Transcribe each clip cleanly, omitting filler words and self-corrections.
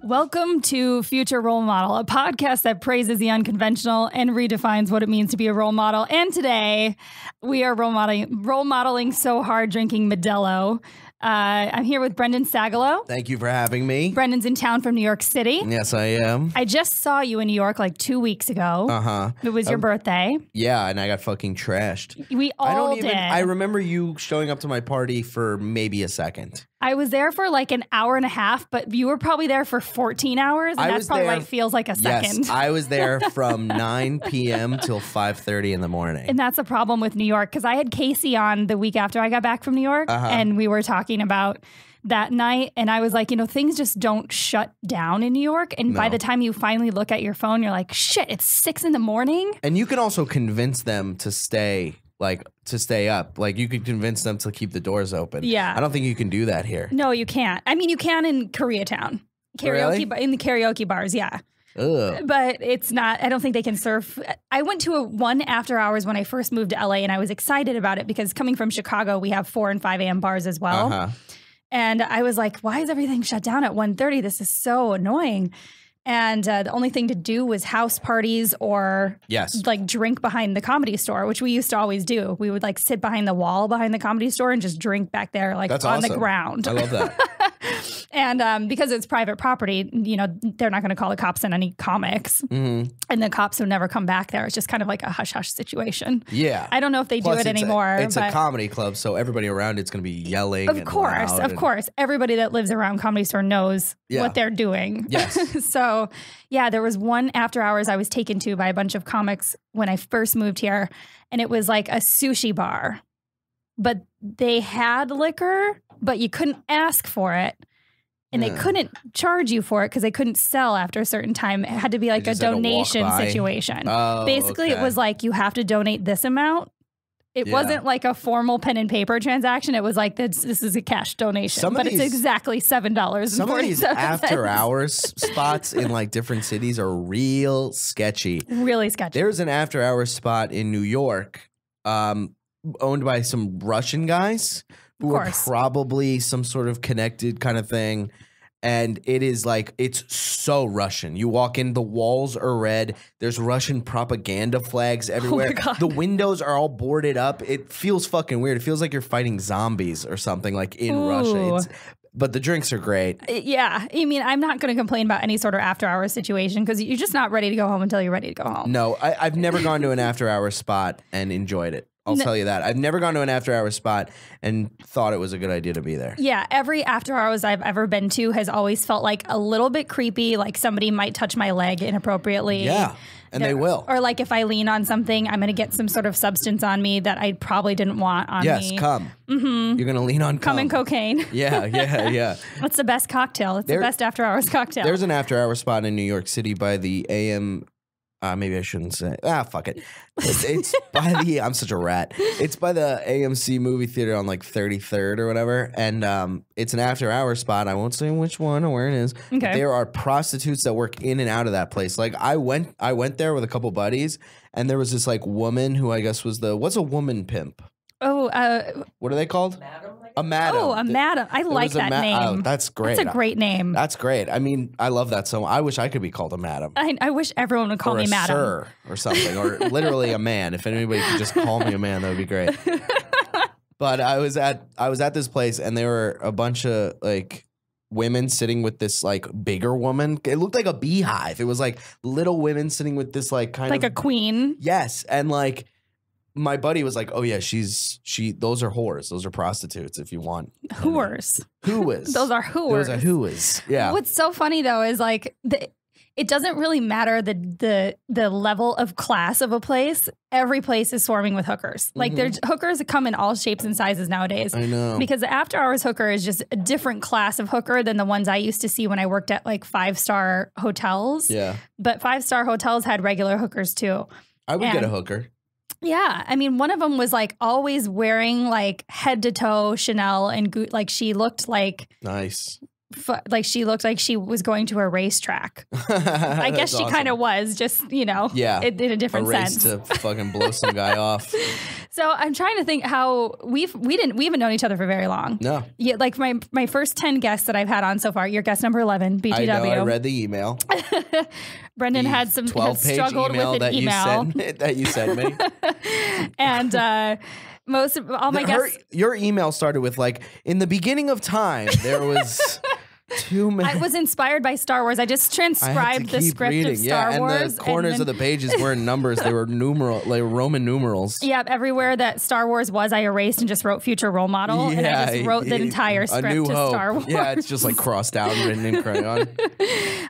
Welcome to Future Role Model, a podcast that praises the unconventional and redefines what it means to be a role model. And today, we are role modeling so hard drinking Modelo. I'm here with Brendan Sagalow. Thank you for having me. Brendan's in town from New York City. Yes, I am. I just saw you in New York like 2 weeks ago. Uh-huh. It was your birthday. Yeah, and I got fucking trashed. We all did. I remember you showing up to my party for maybe a second. I was there for like an hour and a half, but you were probably there for 14 hours, and that's probably why it feels like a second. Yes, I was there from 9 p.m. till 5:30 in the morning. And that's a problem with New York, because I had Casey on the week after I got back from New York, and we were talking about that night, and I was like, you know, things just don't shut down in New York, and by the time you finally look at your phone, you're like, shit, it's 6 in the morning. And you can also convince them to stay up. Like, you could convince them to keep the doors open. Yeah. I don't think you can do that here. No, you can't. I mean, you can in Koreatown. In the karaoke bars, yeah. Ugh. But it's not, I don't think they can serve. I went to one after hours when I first moved to LA, and I was excited about it because coming from Chicago, we have 4 and 5 a.m. bars as well. And I was like, why is everything shut down at 1:30? This is so annoying. And the only thing to do was house parties or like drink behind the Comedy Store, which we used to always do. We would like sit behind the wall behind the Comedy Store and just drink back there, like on the ground. I love that. And because it's private property, you know, they're not going to call the cops on any comics. And the cops would never come back there. It's just kind of like a hush-hush situation. Yeah. I don't know if they do it anymore. It's a comedy club, so everybody around it's going to be yelling. Of course. Everybody that lives around Comedy Store knows what they're doing. Yes. So, yeah, there was one after hours I was taken to by a bunch of comics when I first moved here, and it was like a sushi bar. But they had liquor, but you couldn't ask for it. And they couldn't charge you for it because they couldn't sell after a certain time. It had to be like a donation situation. Basically, it was like, you have to donate this amount. It wasn't like a formal pen and paper transaction. It was like, this is a cash donation. But it's exactly $7.47. Some of these after hours spots in like different cities are real sketchy. Really sketchy. There's an after hours spot in New York owned by some Russian guys who are probably some sort of connected kind of thing. And it is like, it's so Russian. You walk in, the walls are red. There's Russian propaganda flags everywhere. Oh my God. The windows are all boarded up. It feels fucking weird. It feels like you're fighting zombies or something like in Russia. But the drinks are great. Yeah. I mean, I'm not going to complain about any sort of after hours situation because you're just not ready to go home until you're ready to go home. No, I've never gone to an after hours spot and enjoyed it. I'll tell you that. I've never gone to an after hours spot and thought it was a good idea to be there. Yeah, every after hours I've ever been to has always felt like a little bit creepy, like somebody might touch my leg inappropriately. Yeah, and they will. Or like if I lean on something, I'm going to get some sort of substance on me that I probably didn't want on me. Yes, cum. You're going to lean on cum. Cum and cocaine. Yeah. What's the best cocktail? It's the best after hours cocktail. There's an after hours spot in New York City by the AM... maybe I shouldn't say. Fuck it. It's by the. I'm such a rat. It's by the AMC movie theater on like 33rd or whatever, and it's an after hour spot. I won't say which one or where it is. Okay. There are prostitutes that work in and out of that place. Like I went there with a couple buddies, and there was this like woman who I guess was what's a woman pimp? Oh, what are they called? A madam. Oh, a madam. I like that name. Oh, that's great. That's a great name. That's great. I mean, I love that so much. I wish I could be called a madam. I wish everyone would call me madam. Sir or something, or literally a man. If anybody could just call me a man, that would be great. But I was at this place, and there were a bunch of like women sitting with this like bigger woman. It looked like a beehive. It was like little women sitting with this like kind of like a queen. Yes, and like. My buddy was like, "Oh yeah, those are whores. Those are prostitutes. If you want whores, those are whores. Yeah. What's so funny though is like it doesn't really matter the level of class of a place. Every place is swarming with hookers. Like there's hookers that come in all shapes and sizes nowadays. I know, because the after hours hooker is just a different class of hooker than the ones I used to see when I worked at like 5-star hotels. Yeah, but 5-star hotels had regular hookers too. I would get a hooker. Yeah. I mean, one of them was like always wearing like head to toe Chanel and like she looked like nice. like she looked like she was going to a racetrack. I guess she kind of was, just, you know, in a different sense. To fucking blow some guy off. So I'm trying to think how we haven't known each other for very long. No. Yeah, like my first 10 guests that I've had on so far, you're guest number 11, BTW. I know, I read the email. Brendan had struggled with an email that you sent me. And all my guests. Your email started with like, in the beginning of time, there was too many. I was inspired by Star Wars. I just transcribed the script of Star Wars. And the corners of the pages weren't numbers. They were Roman numerals. Yeah, everywhere that Star Wars was, I erased and just wrote future role model. And I just wrote the entire script to Star Wars. Yeah, it's just like crossed out and written in crayon.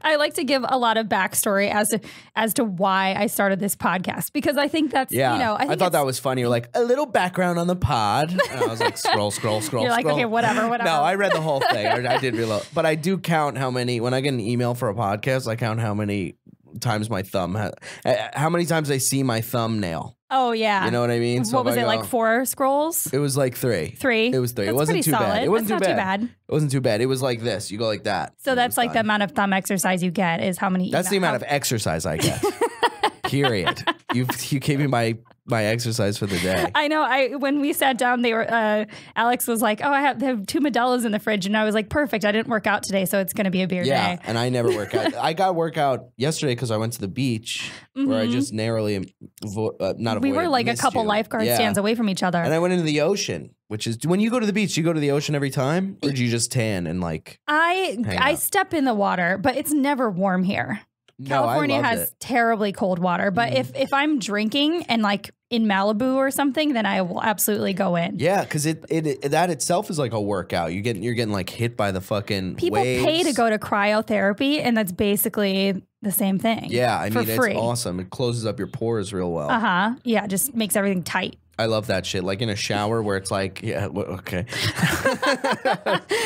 I like to give a lot of backstory as to why I started this podcast, because I think that's, I thought that was funny. You're like, a little background on the pod. And I was like, scroll. You're like, okay, whatever. No, I read the whole thing. I did reload. But I do count how many, when I get an email for a podcast, I count how many times my thumb how many times I see my thumbnail. Oh, yeah. You know what I mean? So what was it, like 4 scrolls? It was like 3. 3? It was 3. That's it wasn't too solid. bad. It wasn't that's too not bad. Too bad. It wasn't too bad. It was like this. You go like that. So that's like the amount of thumb exercise you get is how many. That's the amount of exercise I get. Period. You gave me my exercise for the day. I know. When we sat down, Alex was like, "Oh, I have 2 Modelo's in the fridge," and I was like, "Perfect. I didn't work out today, so it's going to be a beer day." Yeah, and I never work out. I got workout yesterday because I went to the beach where I just narrowly We were like a couple lifeguard stands away from each other, and I went into the ocean. Which is, when you go to the beach, you go to the ocean every time, or do you just tan and like? I step in the water, but it's never warm here. California has terribly cold water, but if I'm drinking and like in Malibu or something, then I will absolutely go in. Yeah, because that itself is like a workout. You're getting like hit by the fucking people waves. Pay to go to cryotherapy, and that's basically the same thing. Yeah, I mean, free. It's awesome. It closes up your pores real well. Yeah, just makes everything tight. I love that shit. Like in a shower where it's like, okay.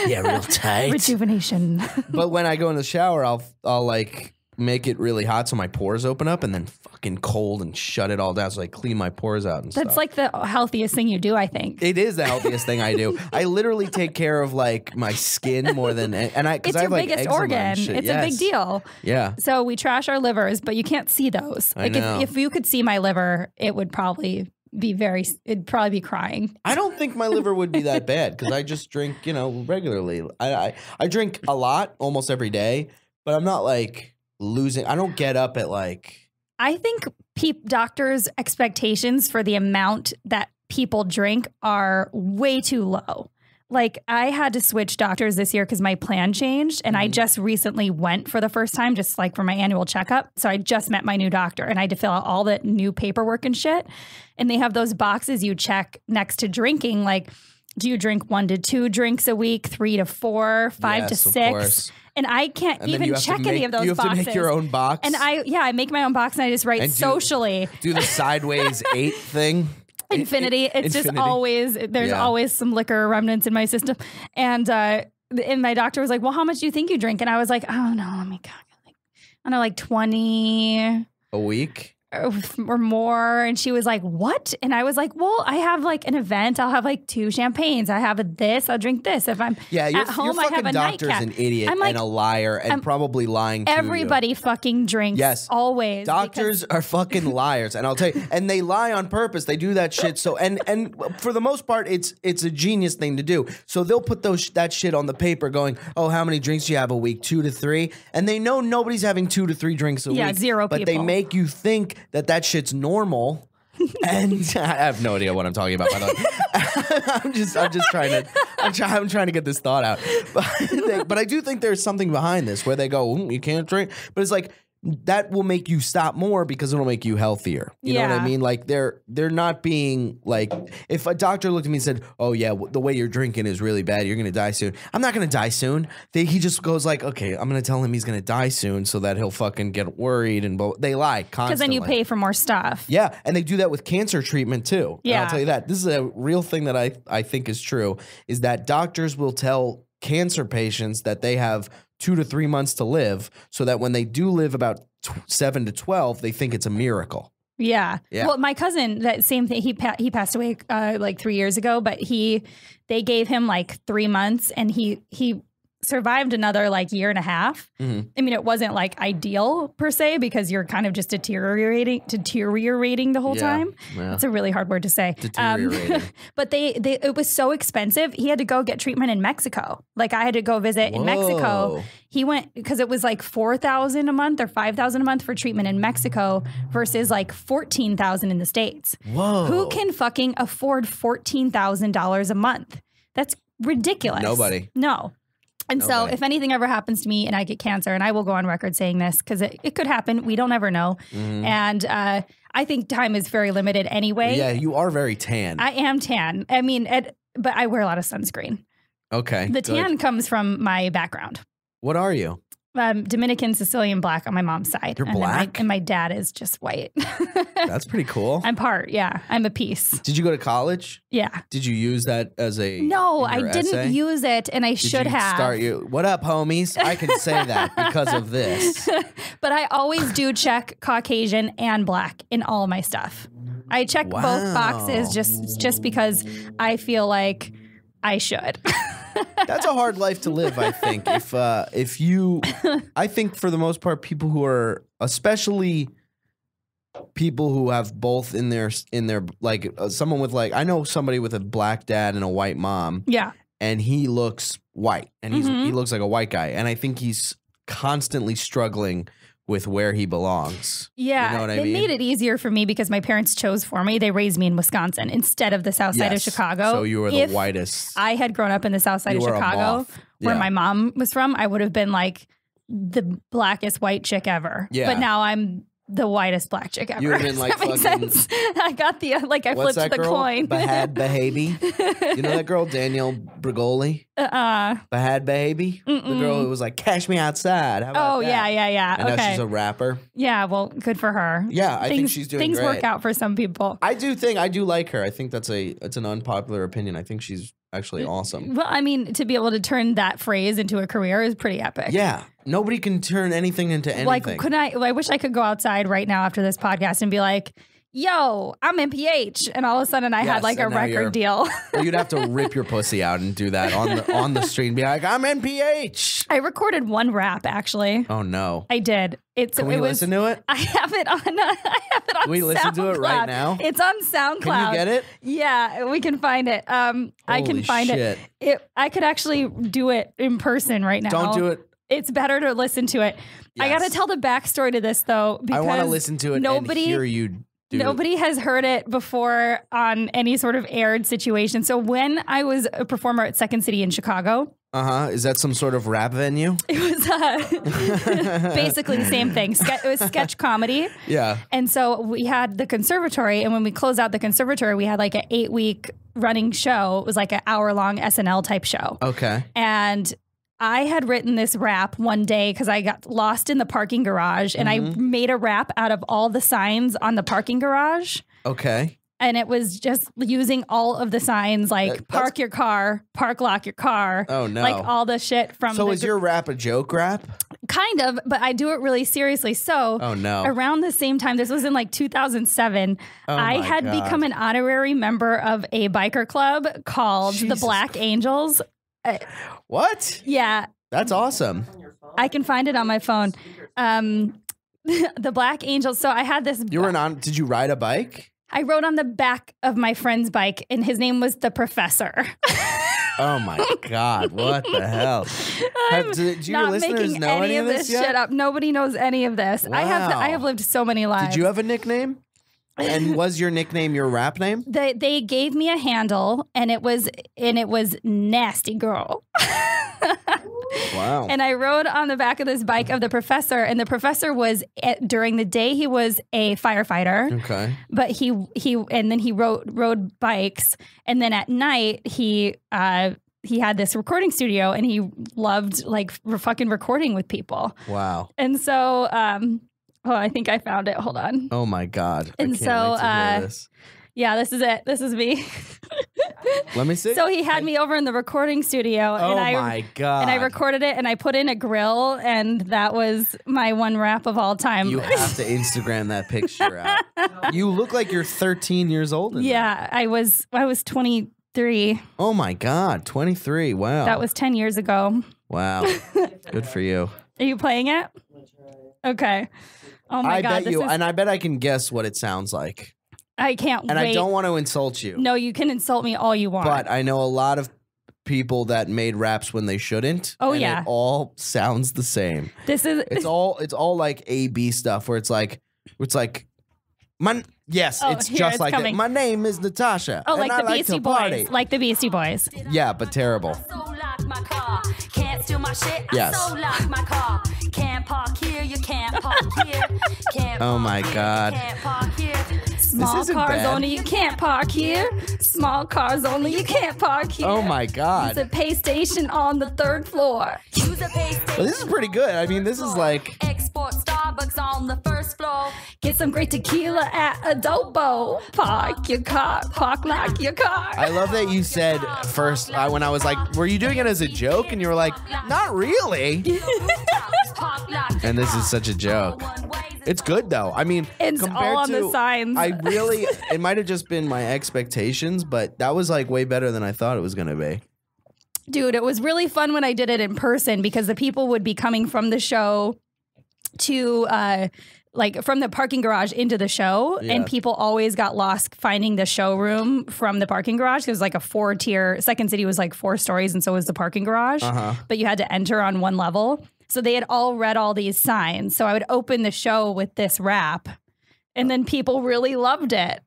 Yeah, real tight. Rejuvenation. But when I go in the shower, I'll like make it really hot so my pores open up, and then fucking cold and shut it all down so I clean my pores out and stuff. That's like the healthiest thing you do, I think. It is the healthiest thing I do. I literally take care of like my skin more than because it's I your have like biggest eczema organ. and shit. It's a big deal. Yeah. So we trash our livers, but you can't see those. Like if you could see my liver, it would probably it'd probably be crying. I don't think my liver would be that bad because I just drink, regularly. I drink a lot almost every day, but I'm not like losing. I don't get up at like. I think doctors' expectations for the amount that people drink are way too low. Like I had to switch doctors this year because my plan changed, and I just recently went for the first time, just like for my annual checkup. So I just met my new doctor, and I had to fill out all the new paperwork and shit. And they have those boxes you check next to drinking, like, do you drink 1 to 2 drinks a week, 3 to 4, 5 to 6? And I can't even check any of those boxes. You have to make your own box. And I make my own box, and I just write socially. Do the sideways 8 thing. Infinity. It's just always, there's always some liquor remnants in my system. And my doctor was like, well, how much do you think you drink? And I was like, oh no, let me calculate. I don't know, like 20 a week or more. And she was like, what? And I was like, well, I have like an event. I'll have like 2 champagnes. I have this. I'll drink this. If I'm at home, I have a nightcap. Doctor's an idiot and a liar and probably lying to everybody you. Fucking drinks. Yes. Always. Doctors are fucking liars. And I'll tell you, and they lie on purpose. They do that shit. So, and for the most part, it's a genius thing to do. So they'll put that shit on the paper going, oh, how many drinks do you have a week? 2 to 3. And they know nobody's having 2 to 3 drinks a week. Yeah, 0 people. But they make you think that shit's normal. And I have no idea what I'm talking about, by the way. I'm trying to get this thought out. But I do think there's something behind this where they go, you can't drink. But it's like, that will make you stop more because it'll make you healthier. You know what I mean? Like they're not being like, if a doctor looked at me and said, oh yeah, the way you're drinking is really bad, you're going to die soon. I'm not going to die soon. He just goes like, okay, I'm going to tell him he's going to die soon so that he'll fucking get worried. And they lie constantly. Because then you pay for more stuff. Yeah. And they do that with cancer treatment too. Yeah. And I'll tell you that. This is a real thing that I think is true, is that doctors will tell cancer patients that they have 2 to 3 months to live, so that when they do live about 7 to 12, they think it's a miracle. Yeah. Well, my cousin, that same thing. He passed away like 3 years ago, but they gave him like 3 months, and he survived another like year and a half. I mean, it wasn't like ideal per se because you're kind of just deteriorating the whole time. Yeah. That's a really hard word to say. Deteriorating. But it was so expensive. He had to go get treatment in Mexico. Like I had to go visit in Mexico. He went because it was like $4,000 a month or $5,000 a month for treatment in Mexico versus like $14,000 in the States. Whoa. Who can fucking afford $14,000 a month? That's ridiculous. Nobody. No. And so if anything ever happens to me and I get cancer, and I will go on record saying this because it could happen. We don't ever know. And I think time is very limited anyway. Yeah, you are very tan. I am tan. I mean, but I wear a lot of sunscreen. Okay. The tan comes from my background. What are you? Dominican, Sicilian, black on my mom's side. You're black? And my dad is just white. That's pretty cool. I'm part, yeah. I'm a piece. Did you go to college? Yeah. Did you use that as a No, I didn't use it, and I should have. What up, homies? I can say that because of this. But I always do check Caucasian and black in all of my stuff. I check both boxes just because I feel like I should. That's a hard life to live, I think. If you, I think for the most part, people who are, especially people who have both in their like someone with like, I know somebody with a black dad and a white mom. Yeah. And he looks white and he looks like a white guy. And I think he's constantly struggling with where he belongs. Yeah, you know what I mean? It made it easier for me because my parents chose for me. They raised me in Wisconsin instead of the south side of Chicago. So you were the whitest. I had grown up in the south side of Chicago where my mom was from, I would have been like the blackest white chick ever. Yeah. But now I'm the whitest black chick ever. You would have been like fucking... sense? I got the, like I flipped the coin. Bahad Bahabi. You know that girl, Danielle Bregoli? Bahad Bahabi? The girl who was like, cash me outside. How about that? Yeah. And now she's a rapper. Yeah, well, good for her. Yeah, I think she's doing things great. Work out for some people. I do like her. I think it's an unpopular opinion. I think she's actually awesome. Well, I mean, to be able to turn that phrase into a career is pretty epic. Yeah. Nobody can turn anything into anything. Like, I wish I could go outside right now after this podcast and be like, yo, I'm NPH. And all of a sudden I had like a record deal. Well, you'd have to rip your pussy out and do that on the street and be like, I'm NPH. I recorded one rap actually. Oh no. I did. Can we listen to it? I have it on Can we listen to it right now? It's on SoundCloud. Can you get it? Yeah, we can find it. I can find it. I could actually do it in person right now. Don't do it. It's better to listen to it. Yes. I got to tell the backstory to this though, because I want to listen to it and hear you. Nobody has heard it before on any sort of aired situation. So when I was a performer at Second City in Chicago. Is that some sort of rap venue? It was basically the same thing. It was sketch comedy. Yeah. And so we had the conservatory. And when we closed out the conservatory, we had like an 8-week running show. It was like an hour-long SNL type show. Okay. And I had written this rap one day because I got lost in the parking garage and I made a rap out of all the signs on the parking garage. Okay. And it was just using all of the signs like park your car, park lock your car. Oh, no. Like all the shit from So is your rap a joke rap? Kind of, but I do it really seriously. So around the same time, this was in like 2007, I had become an honorary member of a biker club called the Black Angels. What? Yeah. That's awesome. I can find it on my phone. The Black Angels. So I had this. Did you ride a bike? I rode on the back of my friend's bike, and his name was the Professor. Oh my God! What the hell? Do your listeners know any of this yet? Shit up. Nobody knows any of this. Wow. I have lived so many lives. Did you have a nickname? And was your nickname your rap name? They gave me a handle, and it was Nasty Girl. Wow. And I rode on the back of this bike of the Professor, and the Professor was during the day he was a firefighter. Okay. But he rode bikes, and then at night he had this recording studio, and he loved like fucking recording with people. Wow. And so I think I found it. Hold on. Oh my God. And I can't wait to hear this. Yeah, this is it. This is me. Let me see. So he had me over in the recording studio. Oh my God. And I recorded it and I put in a grill, and that was my one rap of all time. You have to Instagram that picture out. You look like you're 13 years old. I was 23 23. Oh my God, 23. Wow. That was 10 years ago. Wow. Good for you. Are you playing it? Okay. Oh my God. And I bet I can guess what it sounds like. I can't wait. And I don't want to insult you. No, you can insult me all you want. But I know a lot of people that made raps when they shouldn't. Oh, and yeah. It all sounds the same. It's all like A-B stuff where it's like it's just like that. My name is Natasha. Oh, and like I the Beastie Boys. party. Like the Beastie Boys. Yeah, but terrible. Can't steal my shit. Yes. I so lock my car. Can't park here. You can't park here. Can't Oh my park God. Here, can't park here. Small isn't cars bad. only, you can't park here. Small cars only, you can't park here. Oh my God. It's a pay station on the 3rd floor. Use a pay station. Well, this is pretty good. I mean, this is like Export Starbucks on the 1st floor. Get some great tequila at Adobo. Park your car, park like your car. I love that you said first when I was like, were you doing it as a joke? And you were like, not really. And this is such a joke. It's good though. I mean, It's compared all on to, the signs. it might have just been my expectations, but that was like way better than I thought it was going to be. Dude, it was really fun when I did it in person because the people would be coming from the show to like from the parking garage into the show, Yeah. and people always got lost finding the showroom from the parking garage. It was like a 4-tier. Second City was like 4 stories, and so was the parking garage. But you had to enter on one level. So they had all read all these signs. So I would open the show with this rap, and then people really loved it.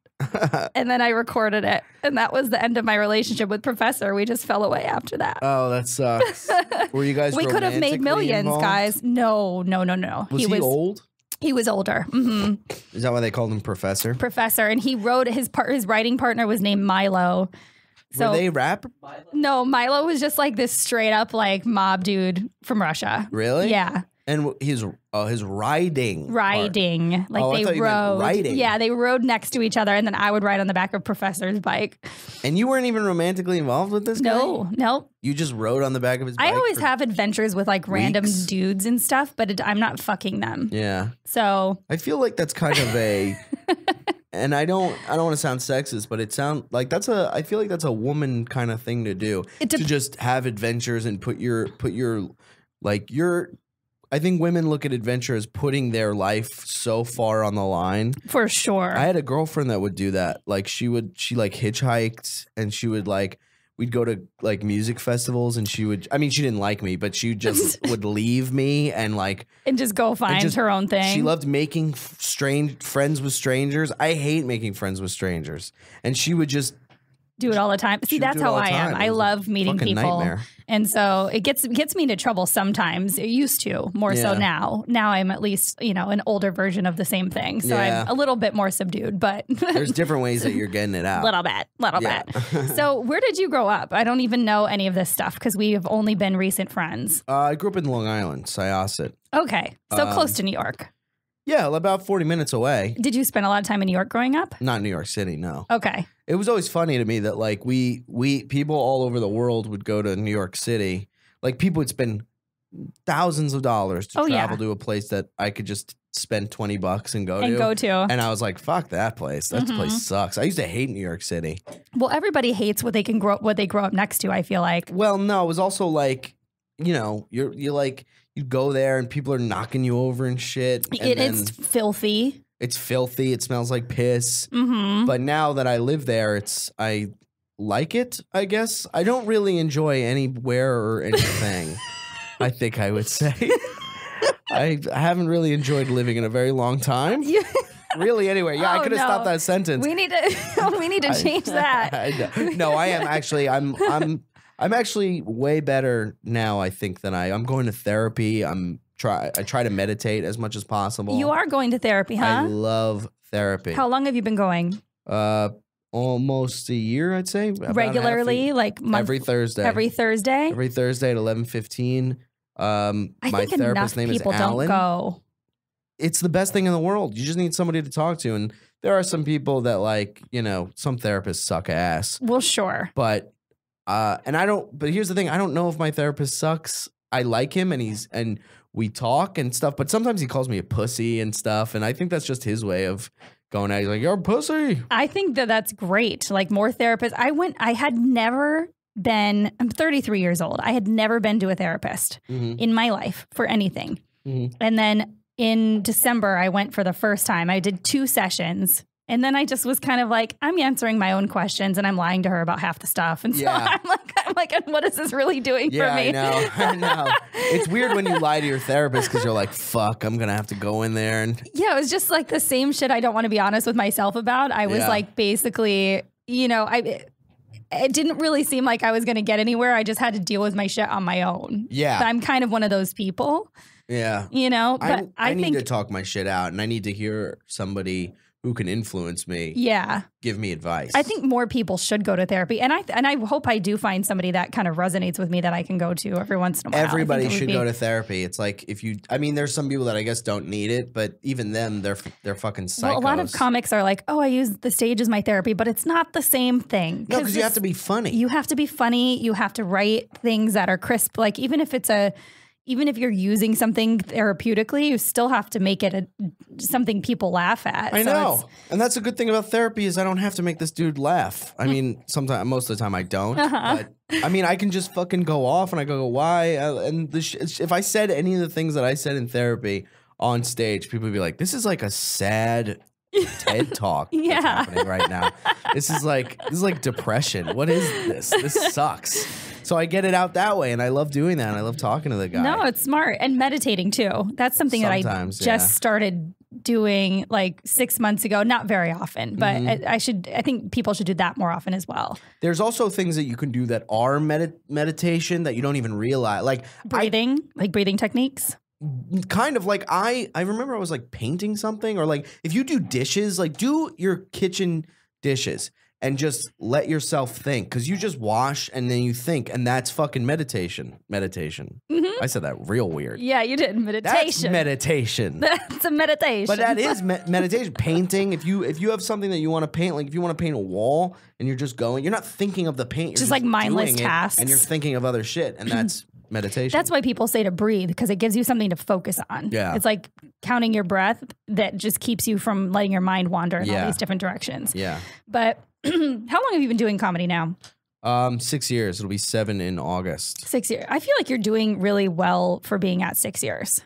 And then I recorded it, and that was the end of my relationship with Professor. We just fell away after that. Oh, that sucks. Were you guys We could have made romantically millions, involved? guys. No. Was he old? He was older. hmm Is that why they called him Professor? Professor, and he wrote his writing partner was named Milo. So Were they rap? no, Milo was just like this straight up like mob dude from Russia. Really? Yeah. And his riding. part. Riding. Like Oh, I they thought you meant rode. riding. Yeah, they rode next to each other, and then I would ride on the back of Professor's bike. And you weren't even romantically involved with this guy? No. You just rode on the back of his bike? I always for- have adventures with like random weeks? dudes and stuff, but I'm not fucking them. Yeah. So I feel like that's kind of a and I don't want to sound sexist, but it sounds like I feel like that's a woman kind of thing to do. To just have adventures and put your I think women look at adventure as putting their life so far on the line. for sure. I had a girlfriend that would do that. Like she hitchhiked, and she would we'd go to like music festivals, and she didn't like me, but she just would leave me and and just go find her own thing. She loved making strange friends with strangers. I hate making friends with strangers. And she would just do it all the time. See, would that's do it how all the I am. time. I It was a love meeting fucking people. nightmare. And so it gets me into trouble sometimes. It used to, more so Yeah. now. Now I'm at least, an older version of the same thing. So Yeah. I'm a little bit more subdued, but there's different ways that you're getting it out. little bit. Yeah. So where did you grow up? I don't even know any of this stuff because we have only been recent friends. I grew up in Long Island, Syosset. Okay. So close to New York. Yeah, about 40 minutes away. Did you spend a lot of time in New York growing up? Not New York City, no. Okay. It was always funny to me that we people all over the world would go to New York City. Like people would spend thousands of dollars to travel to a place that I could just spend $20 and go to. And I was like, fuck that place. That place sucks. I used to hate New York City. Well, everybody hates what they grow up next to, I feel like. Well, no, it was also like, you go there and people are knocking you over and shit. And It's filthy. It's filthy. It smells like piss. Mm-hmm. But now that I live there, I like it, I guess. I don't really enjoy anywhere or anything, I think I would say. I haven't really enjoyed living in a very long time. Really, anyway. Yeah, I could have stopped that sentence. We need to change that. No, I am actually. I'm actually way better now, I think, than I'm going to therapy. I try to meditate as much as possible. You are going to therapy, huh? I love therapy. How long have you been going? Almost a year, I'd say. About Regularly, every Thursday. Every Thursday. Every Thursday at 11:15. I My think therapist's name is people Alan. don't go. It's the best thing in the world. You just need somebody to talk to, and there are some people that some therapists suck ass. Well, sure. But and I don't. But here's the thing: I don't know if my therapist sucks. I like him, and we talk and stuff. But sometimes he calls me a pussy and stuff, and I think that's just his way of going at you like, you're a pussy. I think that that's great. Like more therapists. I had never been, I'm 33 years old. I had never been to a therapist in my life for anything. And then in December, I went for the first time. I did 2 sessions. And then I just was kind of like, I'm answering my own questions and I'm lying to her about half the stuff. And so I'm like, what is this really doing for me? I know. It's weird when you lie to your therapist because you're like, fuck, I'm going to have to go in there. And yeah, it was just like the same shit I don't want to be honest with myself about. I was like, basically, you know, it didn't really seem like I was going to get anywhere. I just had to deal with my shit on my own. Yeah. But I'm kind of one of those people. Yeah. You know, but I need to talk my shit out and I need to hear somebody who can influence me. Yeah. Give me advice. I think more people should go to therapy. And I hope I do find somebody that kind of resonates with me that I can go to every once in a while. Everybody should go to therapy. It's like there's some people that I guess don't need it, but even them, they're fucking psychos. Well, a lot of comics are like, oh, I use the stage as my therapy, but it's not the same thing. No, because you have to be funny. You have to be funny. You have to write things that are crisp. Like even if you're using something therapeutically, you still have to make it something people laugh at. I know. And that's a good thing about therapy is I don't have to make this dude laugh. I mean, most of the time I don't. But I mean, I can just fucking go off and I go, why? And if I said any of the things that I said in therapy on stage, people would be like, this is like a sad TED talk that's happening right now. This is like depression. What is this? This sucks. So I get it out that way, and I love doing that. And I love talking to the guy. No, it's smart. And meditating too. That's something that I just started doing like 6 months ago. Not very often, but I think people should do that more often as well. There's also things that you can do that are meditation that you don't even realize. Like breathing techniques. Kind of like I remember I was like painting something, or like if you do dishes, like do your kitchen dishes and just let yourself think, because you just wash and then you think, and that's fucking meditation. I said that real weird. Yeah, you did. Meditation. That's meditation. That's a meditation. But that is meditation. Painting. If you have something that you want to paint, like if you want to paint a wall and you're just going, you're not thinking of the paint. You're just like mindless tasks, and you're thinking of other shit, and that's meditation. That's why people say to breathe, because it gives you something to focus on. Yeah. It's like counting your breath that just keeps you from letting your mind wander in all these different directions. Yeah. But how long have you been doing comedy now? 6 years. It'll be 7 in August. 6 years. I feel like you're doing really well for being at 6 years.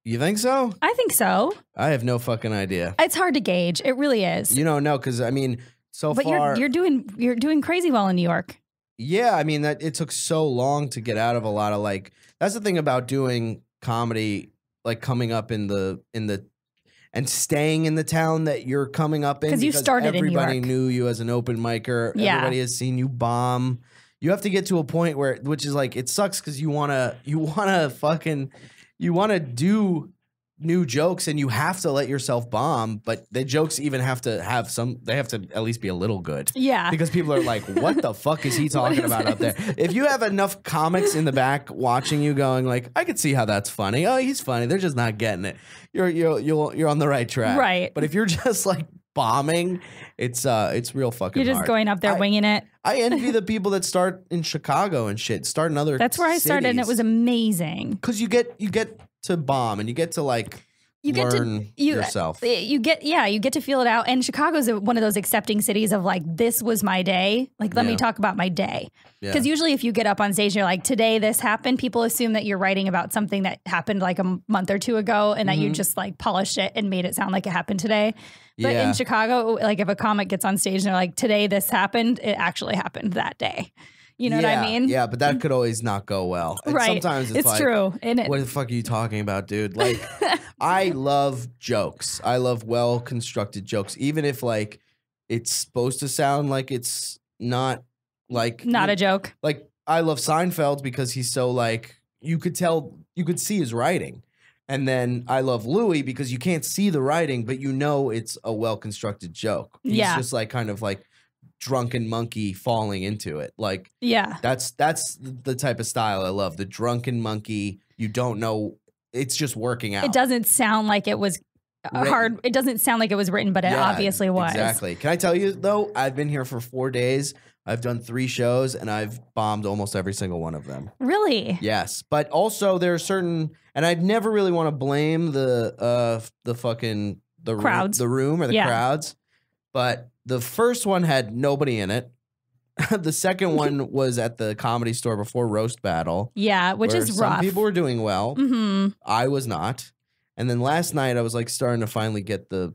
You think so? I think so. I have no fucking idea. It's hard to gauge. It really is. You don't know, because I mean, but far you're doing crazy well in New York. Yeah, I mean that it took so long to get out of a lot of like. That's the thing about doing comedy, like coming up in the and staying in the town that you're coming up in, because you started in New York. Everybody knew you as an open micer. Yeah. Everybody has seen you bomb. You have to get to a point which is like, it sucks because you wanna do new jokes and you have to let yourself bomb, but the jokes even have to at least be a little good. Yeah. Because people are like, what the fuck is he talking about up there? If you have enough comics in the back watching you going like, I could see how that's funny. Oh, he's funny. They're just not getting it. You're on the right track. Right. But if you're just like bombing, it's real fucking hard. You're just going up there winging it. I envy the people that start in Chicago and shit. Start in other That's where I started, and it was amazing. Because you get to bomb and you get to like learn yourself. You get to feel it out. And Chicago's one of those accepting cities of like, this was my day. Like, let me talk about my day. Because usually if you get up on stage and you're like, today this happened, people assume that you're writing about something that happened like a month or two ago and that you just like polished it and made it sound like it happened today. But in Chicago, like if a comic gets on stage and they're like, today this happened, it actually happened that day. You know what I mean? Yeah, but that could always not go well. And right. Sometimes it's like, true. What the fuck are you talking about, dude? Like, I love jokes. I love well-constructed jokes. Even if, like, it's supposed to sound like it's not, like... Not a joke. Like, I love Seinfeld because he's so, like... You could see his writing. And then I love Louis because you can't see the writing, but you know it's a well-constructed joke. He's just, like, kind of, like... drunken monkey falling into it. Like, that's the type of style I love. The drunken monkey, you don't know, it's just working out. It doesn't sound like it was hard. It doesn't sound like it was written, but it obviously was. Exactly. Can I tell you though, I've been here for 4 days. I've done 3 shows and I've bombed almost every single one of them. Really? Yes. But also there are certain, and I'd never really want to blame the fucking crowds. the room or the crowds. But the first one had nobody in it. The second one was at the Comedy Store before Roast Battle. Yeah, which is rough. Some people were doing well. Mm-hmm. I was not. And then last night I was like starting to finally get the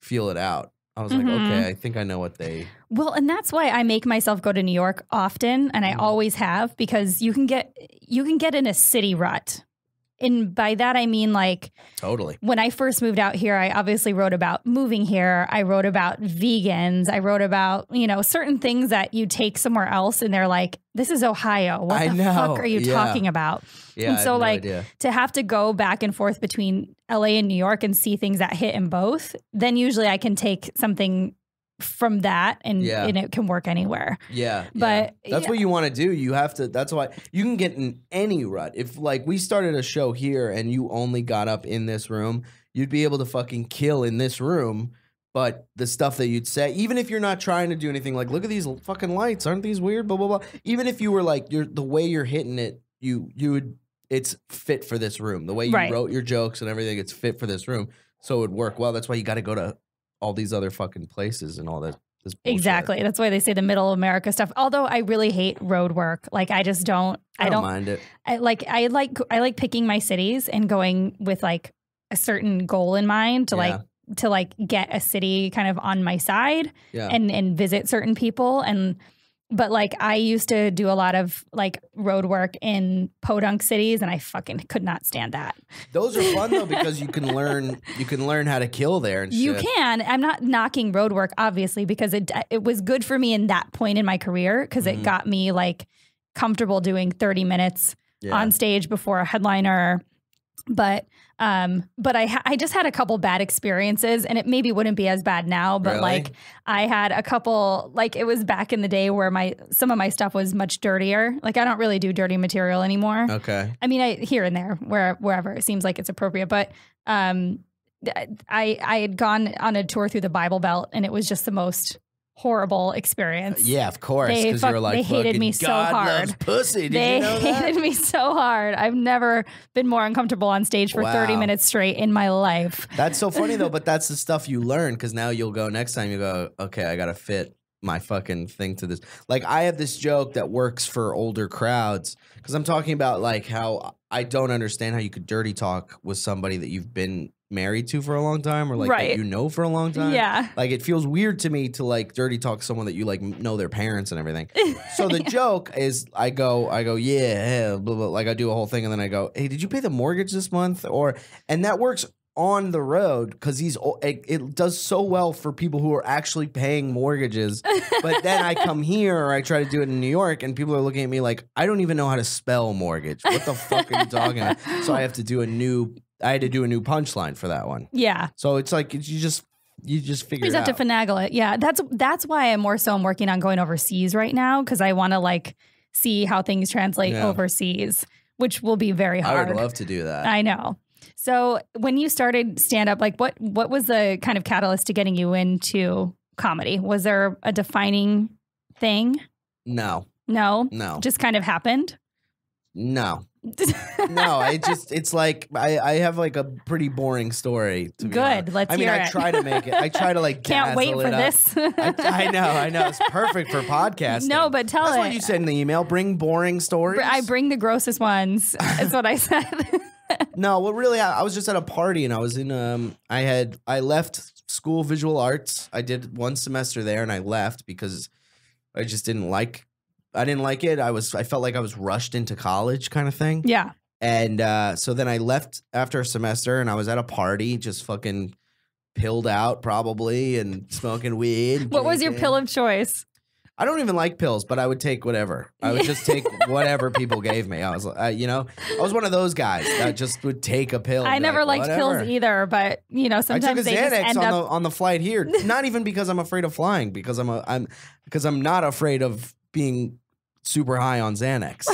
feel it out. I was like, okay, I think I know what they. Well, and that's why I make myself go to New York often, and I always have, because you can get in a city rut. And by that, I mean, like, totally. When I first moved out here, I obviously wrote about moving here. I wrote about vegans. I wrote about, certain things that you take somewhere else and they're like, this is Ohio. What the fuck are you talking about? Yeah, and so, I have no idea. To have to go back and forth between LA and New York and see things that hit in both, then usually I can take something from that and it can work anywhere. Yeah. But that's what you want to do. You have to, that's why you can get in any rut. If we started a show here and you only got up in this room, you'd be able to fucking kill in this room. But the stuff that you'd say, even if you're not trying to do anything, like, look at these fucking lights, aren't these weird? Blah, blah, blah. Even if you were like, the way you're hitting it, you would, it's fit for this room. The way you wrote your jokes and everything, it's fit for this room. So it would work well. That's why you got to go to all these other fucking places and all that. Exactly. That's why they say the middle America stuff. Although I really hate road work. Like, I just don't. I don't mind it. I like picking my cities and going with like a certain goal in mind to get a city kind of on my side and visit certain people. But like, I used to do a lot of like road work in podunk cities, and I fucking could not stand that. Those are fun though, because you can learn how to kill there and shit. You can. I'm not knocking road work, obviously, because it was good for me in that point in my career, because it got me like comfortable doing 30 minutes on stage before a headliner. But I just had a couple bad experiences, and it maybe wouldn't be as bad now, but like I had a couple, like, it was back in the day where some of my stuff was much dirtier. Like, I don't really do dirty material anymore. Okay. I mean, here and there, wherever it seems like it's appropriate, but I had gone on a tour through the Bible Belt, and it was just the most horrible experience. Yeah, of course. Because you're like, they hated me so God hard. Loves pussy. Did they you know that? hated me so hard. I've never been more uncomfortable on stage for 30 minutes straight in my life. That's so funny though, but that's the stuff you learn, because now you'll go next time, you go, okay, I gotta fit my fucking thing to this. Like, I have this joke that works for older crowds, because I'm talking about like how I don't understand how you could dirty talk with somebody that you've been married to for a long time, or like that you know for a long time. Yeah. Like, it feels weird to me to like dirty talk someone that you like know their parents and everything. So the joke is I go, yeah, blah, blah, like I do a whole thing, and then I go, hey, did you pay the mortgage this month? And that works on the road, because it does so well for people who are actually paying mortgages. But then I come here, or I try to do it in New York, and people are looking at me like, I don't even know how to spell mortgage. What the fuck are you talking about? So I had to do a new punchline for that one. Yeah. So it's like you just figure it out. You just have to finagle it. Yeah. That's why I'm working on going overseas right now, because I want to like see how things translate overseas, which will be very hard. I would love to do that. I know. So when you started stand-up, like what was the kind of catalyst to getting you into comedy? Was there a defining thing? No. Just kind of happened? No. It's like I have like a pretty boring story. To be honest. Let's hear it. I try to make it. I try to like can't wait for this. I know. It's perfect for podcasting. No, but tell That's it. what you said in the email. Bring boring stories. I bring the grossest ones. That's what I said. No, well, really, I was just at a party, and I was in. I left school visual arts. I did one semester there, and I left because I just didn't like. I didn't like it. I felt like I was rushed into college, kind of thing. Yeah. And so then I left after a semester, and I was at a party, just fucking pilled out, probably, and smoking weed. What was your pill of choice? I don't even like pills, but I would take whatever. I would just take whatever people gave me. I was, I was one of those guys that just would take a pill. I never liked pills either, but sometimes I took a they just Xanax end up on the flight here. Not even because I'm afraid of flying, because I'm not afraid of being super high on Xanax.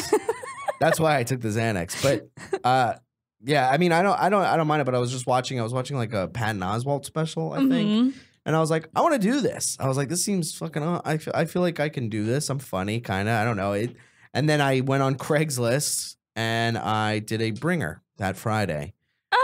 That's why I took the Xanax. But yeah, I mean, I don't mind it. But I was watching like a Patton Oswalt special, I think. And I was like, I want to do this. I was like, this seems fucking. I feel like I can do this. I'm funny, kind of. I don't know it. And then I went on Craigslist and I did a bringer that Friday.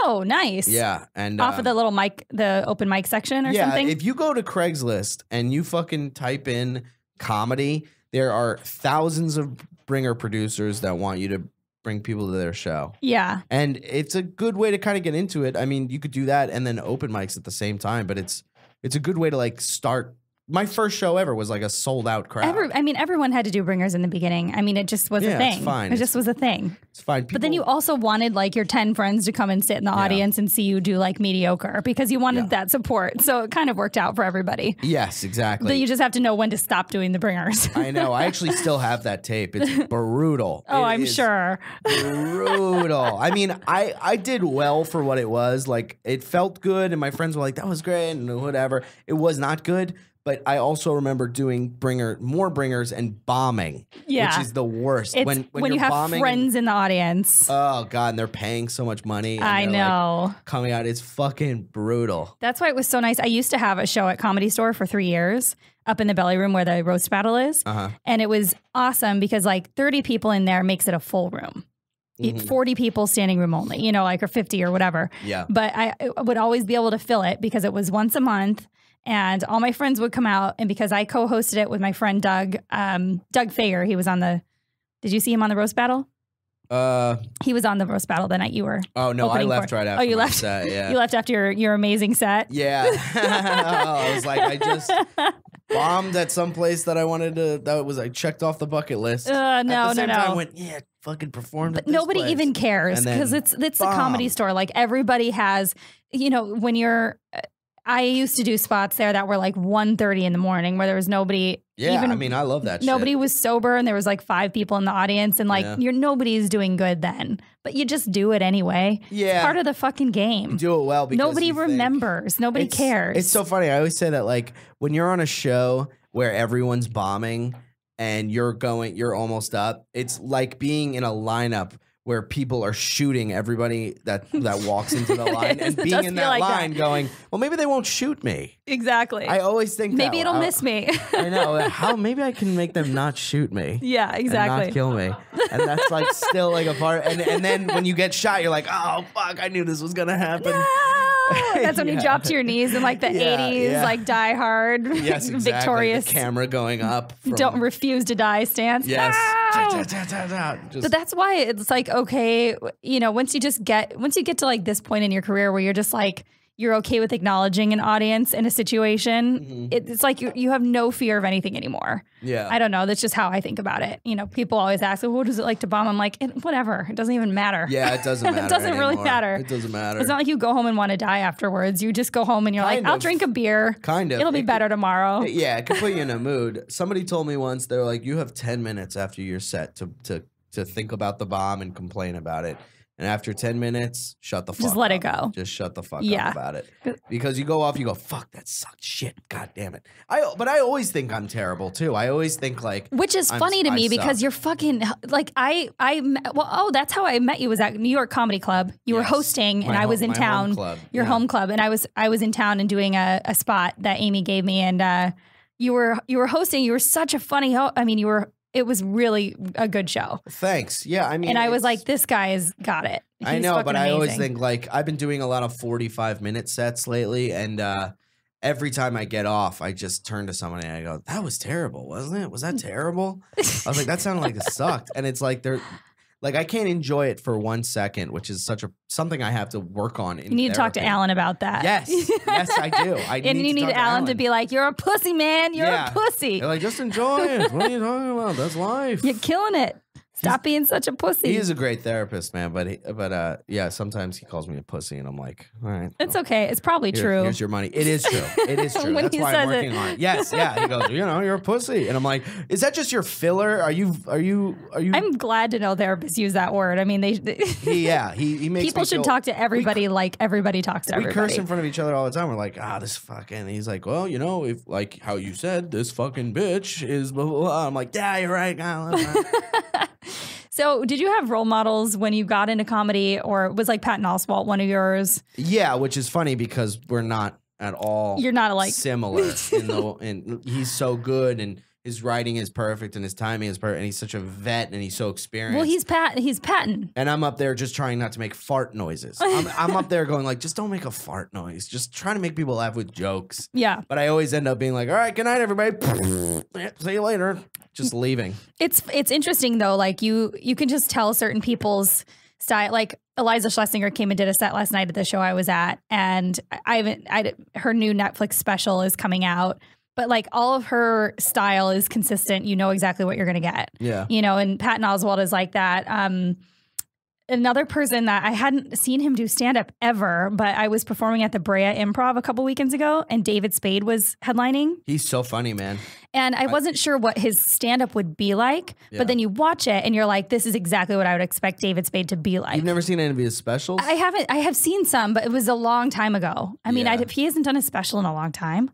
Oh, nice. Yeah, and off of the little mic, the open mic section or something. Yeah, if you go to Craigslist and you fucking type in comedy, there are thousands of bringer producers that want you to bring people to their show. Yeah. And it's a good way to kind of get into it. I mean, you could do that and then open mics at the same time, but it's a good way to like start. My first show ever was like a sold out crowd. Everyone had to do bringers in the beginning. I mean, it just was a thing. It's fine. It just was a thing. It's fine. But then you also wanted like your 10 friends to come and sit in the audience and see you do like mediocre because you wanted that support. So it kind of worked out for everybody. Yes, exactly. But you just have to know when to stop doing the bringers. I know. I actually still have that tape. It's brutal. I'm sure. Brutal. I mean, I did well for what it was. Like, it felt good, and my friends were like, that was great, and whatever. It was not good. But I also remember doing more bringers and bombing, which is the worst. It's when you have friends in the audience. Oh, God, and they're paying so much money. And I know. like, coming out, it's fucking brutal. That's why it was so nice. I used to have a show at Comedy Store for 3 years up in the belly room where the roast battle is. And it was awesome because like 30 people in there makes it a full room. 40 people standing room only, you know, like or 50 or whatever. Yeah. But I would always be able to fill it because it was once a month. And all my friends would come out, and because I co-hosted it with my friend Doug Fager, he was on the. Did you see him on the roast battle? He was on the roast battle the night you were. Oh no, I left right after. Oh, you left. Set, yeah. You left after your amazing set. Yeah, I was like, I just bombed at some place that I wanted to. That was I checked off the bucket list. No. I went, yeah, fucking performed. But nobody even cares because it's a Comedy Store. Like everybody has, you know, when you're. I used to do spots there that were like 1:30 in the morning where there was nobody. Yeah, I mean, I love that nobody shit. was sober and there was like 5 people in the audience and like nobody's doing good then. But you just do it anyway. Yeah. It's part of the fucking game. You do it well because nobody remembers. Nobody cares. It's so funny. I always say that like when you're on a show where everyone's bombing and you're almost up, it's like being in a lineup where people are shooting everybody that walks into the line and being in that line going, well, maybe they won't shoot me. Exactly. I always think maybe it'll miss me. I know. How maybe I can make them not shoot me. Yeah, exactly. And not kill me. And that's like still like a part. And then when you get shot, you're like, oh, fuck, I knew this was going to happen. No! That's when you drop to your knees in like the 80s, like Die Hard, yes, exactly. victorious. The camera going up. Don't refuse to die stance. Yes. No! But that's why it's like, okay, you know, once you get to like this point in your career where you're just like, you're okay with acknowledging an audience in a situation, it's like you have no fear of anything anymore. Yeah. I don't know. That's just how I think about it. You know, people always ask, well, what does it like to bomb? I'm like, whatever. It doesn't even matter. Yeah, it doesn't matter. It doesn't really matter. It doesn't matter. It's not like you go home and want to die afterwards. You just go home and you're like, I'll drink a beer. Kind of. It'll be better tomorrow. Yeah, it can put you in a mood. Somebody told me once, they're like, you have 10 minutes after your set to think about the bomb and complain about it. And after 10 minutes, shut the fuck up. Just let it go. Just shut the fuck up about it. Because you go off, you go, fuck, that sucked. Shit, god damn it. But I always think I'm terrible, too. I always think like... Which is funny to me because you're fucking... Like, that's how I met you, was at New York Comedy Club. You were hosting and I was in town. Your home club. And I was in town and doing a spot that Amy gave me. And you were hosting. You were such a funny... I mean, it was really a good show. Thanks. Yeah, I mean... And I was like, this guy's got it. I know, but I always think, like, I've been doing a lot of 45-minute sets lately, and every time I get off, I just turn to someone and I go, that was terrible, wasn't it? Was that terrible? I was like, that sounded like it sucked. And it's like, I can't enjoy it for 1 second, which is something I have to work on. You need to talk to Alan about that. Yes, I do. And you need Alan to be like, you're a pussy, man. You're a pussy. They're like, just enjoy it. What are you talking about? That's life. You're killing it. Stop being such a pussy. He is a great therapist, man. But yeah, sometimes he calls me a pussy, and I'm like, all right. It's okay. It's probably true. Here's your money. It is true. It is true. That's why I'm working on it. Yes, yeah. He goes, you're a pussy, and I'm like, is that just your filler? Are you? I'm glad to know therapists use that word. I mean, he makes people should talk to everybody like everybody talks to everybody. We curse in front of each other all the time. We're like, this fucking. He's like, well, if like how you said, this fucking bitch is blah, blah, blah. I'm like, yeah, you're right. So did you have role models when you got into comedy, or was like Patton Oswalt one of yours? Yeah, which is funny because we're not at all. You're not like similar. And he's so good, and his writing is perfect and his timing is perfect, and he's such a vet and he's so experienced. Well, he's Patton. And I'm up there just trying not to make fart noises. I'm up there going like, just don't make a fart noise. Just trying to make people laugh with jokes. Yeah. But I always end up being like, all right, good night, everybody. See you later. Just leaving. It's interesting though. Like you can just tell certain people's style. Like Eliza Schlesinger came and did a set last night at the show I was at, and her new Netflix special is coming out. But like all of her style is consistent. You know exactly what you're going to get. Yeah. You know, and Patton Oswalt is like that. Another person that I hadn't seen him do stand-up ever, but I was performing at the Brea Improv a couple weekends ago, and David Spade was headlining. He's so funny, man. And I wasn't sure what his stand-up would be like, but then you watch it and you're like, this is exactly what I would expect David Spade to be like. You've never seen any of his specials? I haven't. I have seen some, but it was a long time ago. I mean, Yeah. he hasn't done a special in a long time.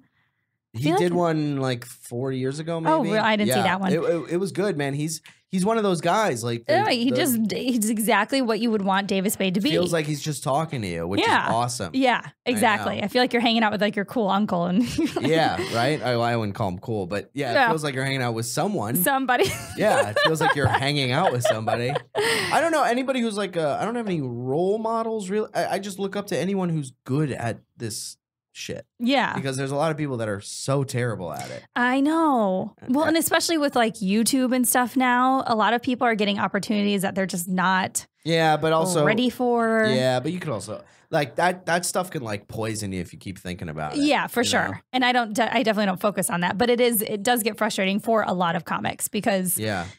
He did one like 4 years ago, maybe. Oh, well, I didn't see that one. It was good, man. He's one of those guys. Like He's exactly what you would want David Spade to be. Feels like he's just talking to you, which is awesome. Yeah, exactly. I feel like you're hanging out with like your cool uncle, and yeah, right. I wouldn't call him cool, but yeah, it feels like you're hanging out with someone. Somebody. Yeah, it feels like you're hanging out with somebody. I don't know anybody who's like. I don't have any role models. Really, I just look up to anyone who's good at this shit. Yeah. Because there's a lot of people that are so terrible at it. I know. Well, and especially with like YouTube and stuff now, a lot of people are getting opportunities that they're just not but also ready for. Yeah, but you could also like that stuff can like poison you if you keep thinking about it. Yeah, for sure. Know? And I definitely don't focus on that, but it does get frustrating for a lot of comics because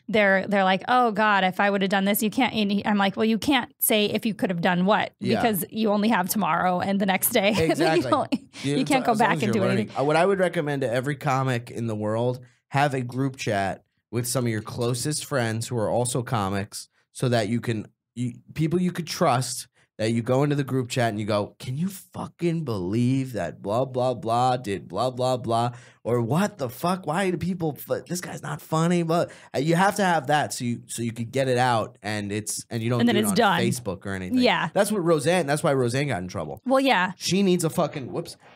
they're like, oh God, if I would have done this, you can't. And I'm like, well, you can't say if you could have done what because you only have tomorrow and the next day. Exactly. you can't go back and do anything. What I would recommend to every comic in the world, have a group chat with some of your closest friends who are also comics so that people you could trust. That you go into the group chat and you go, can you fucking believe that blah, blah, blah did blah, blah, blah? Or what the fuck? Why do people, this guy's not funny? But you have to have that so you could get it out and you don't do it on Facebook or anything. Yeah. That's why Roseanne got in trouble. Well, yeah. She needs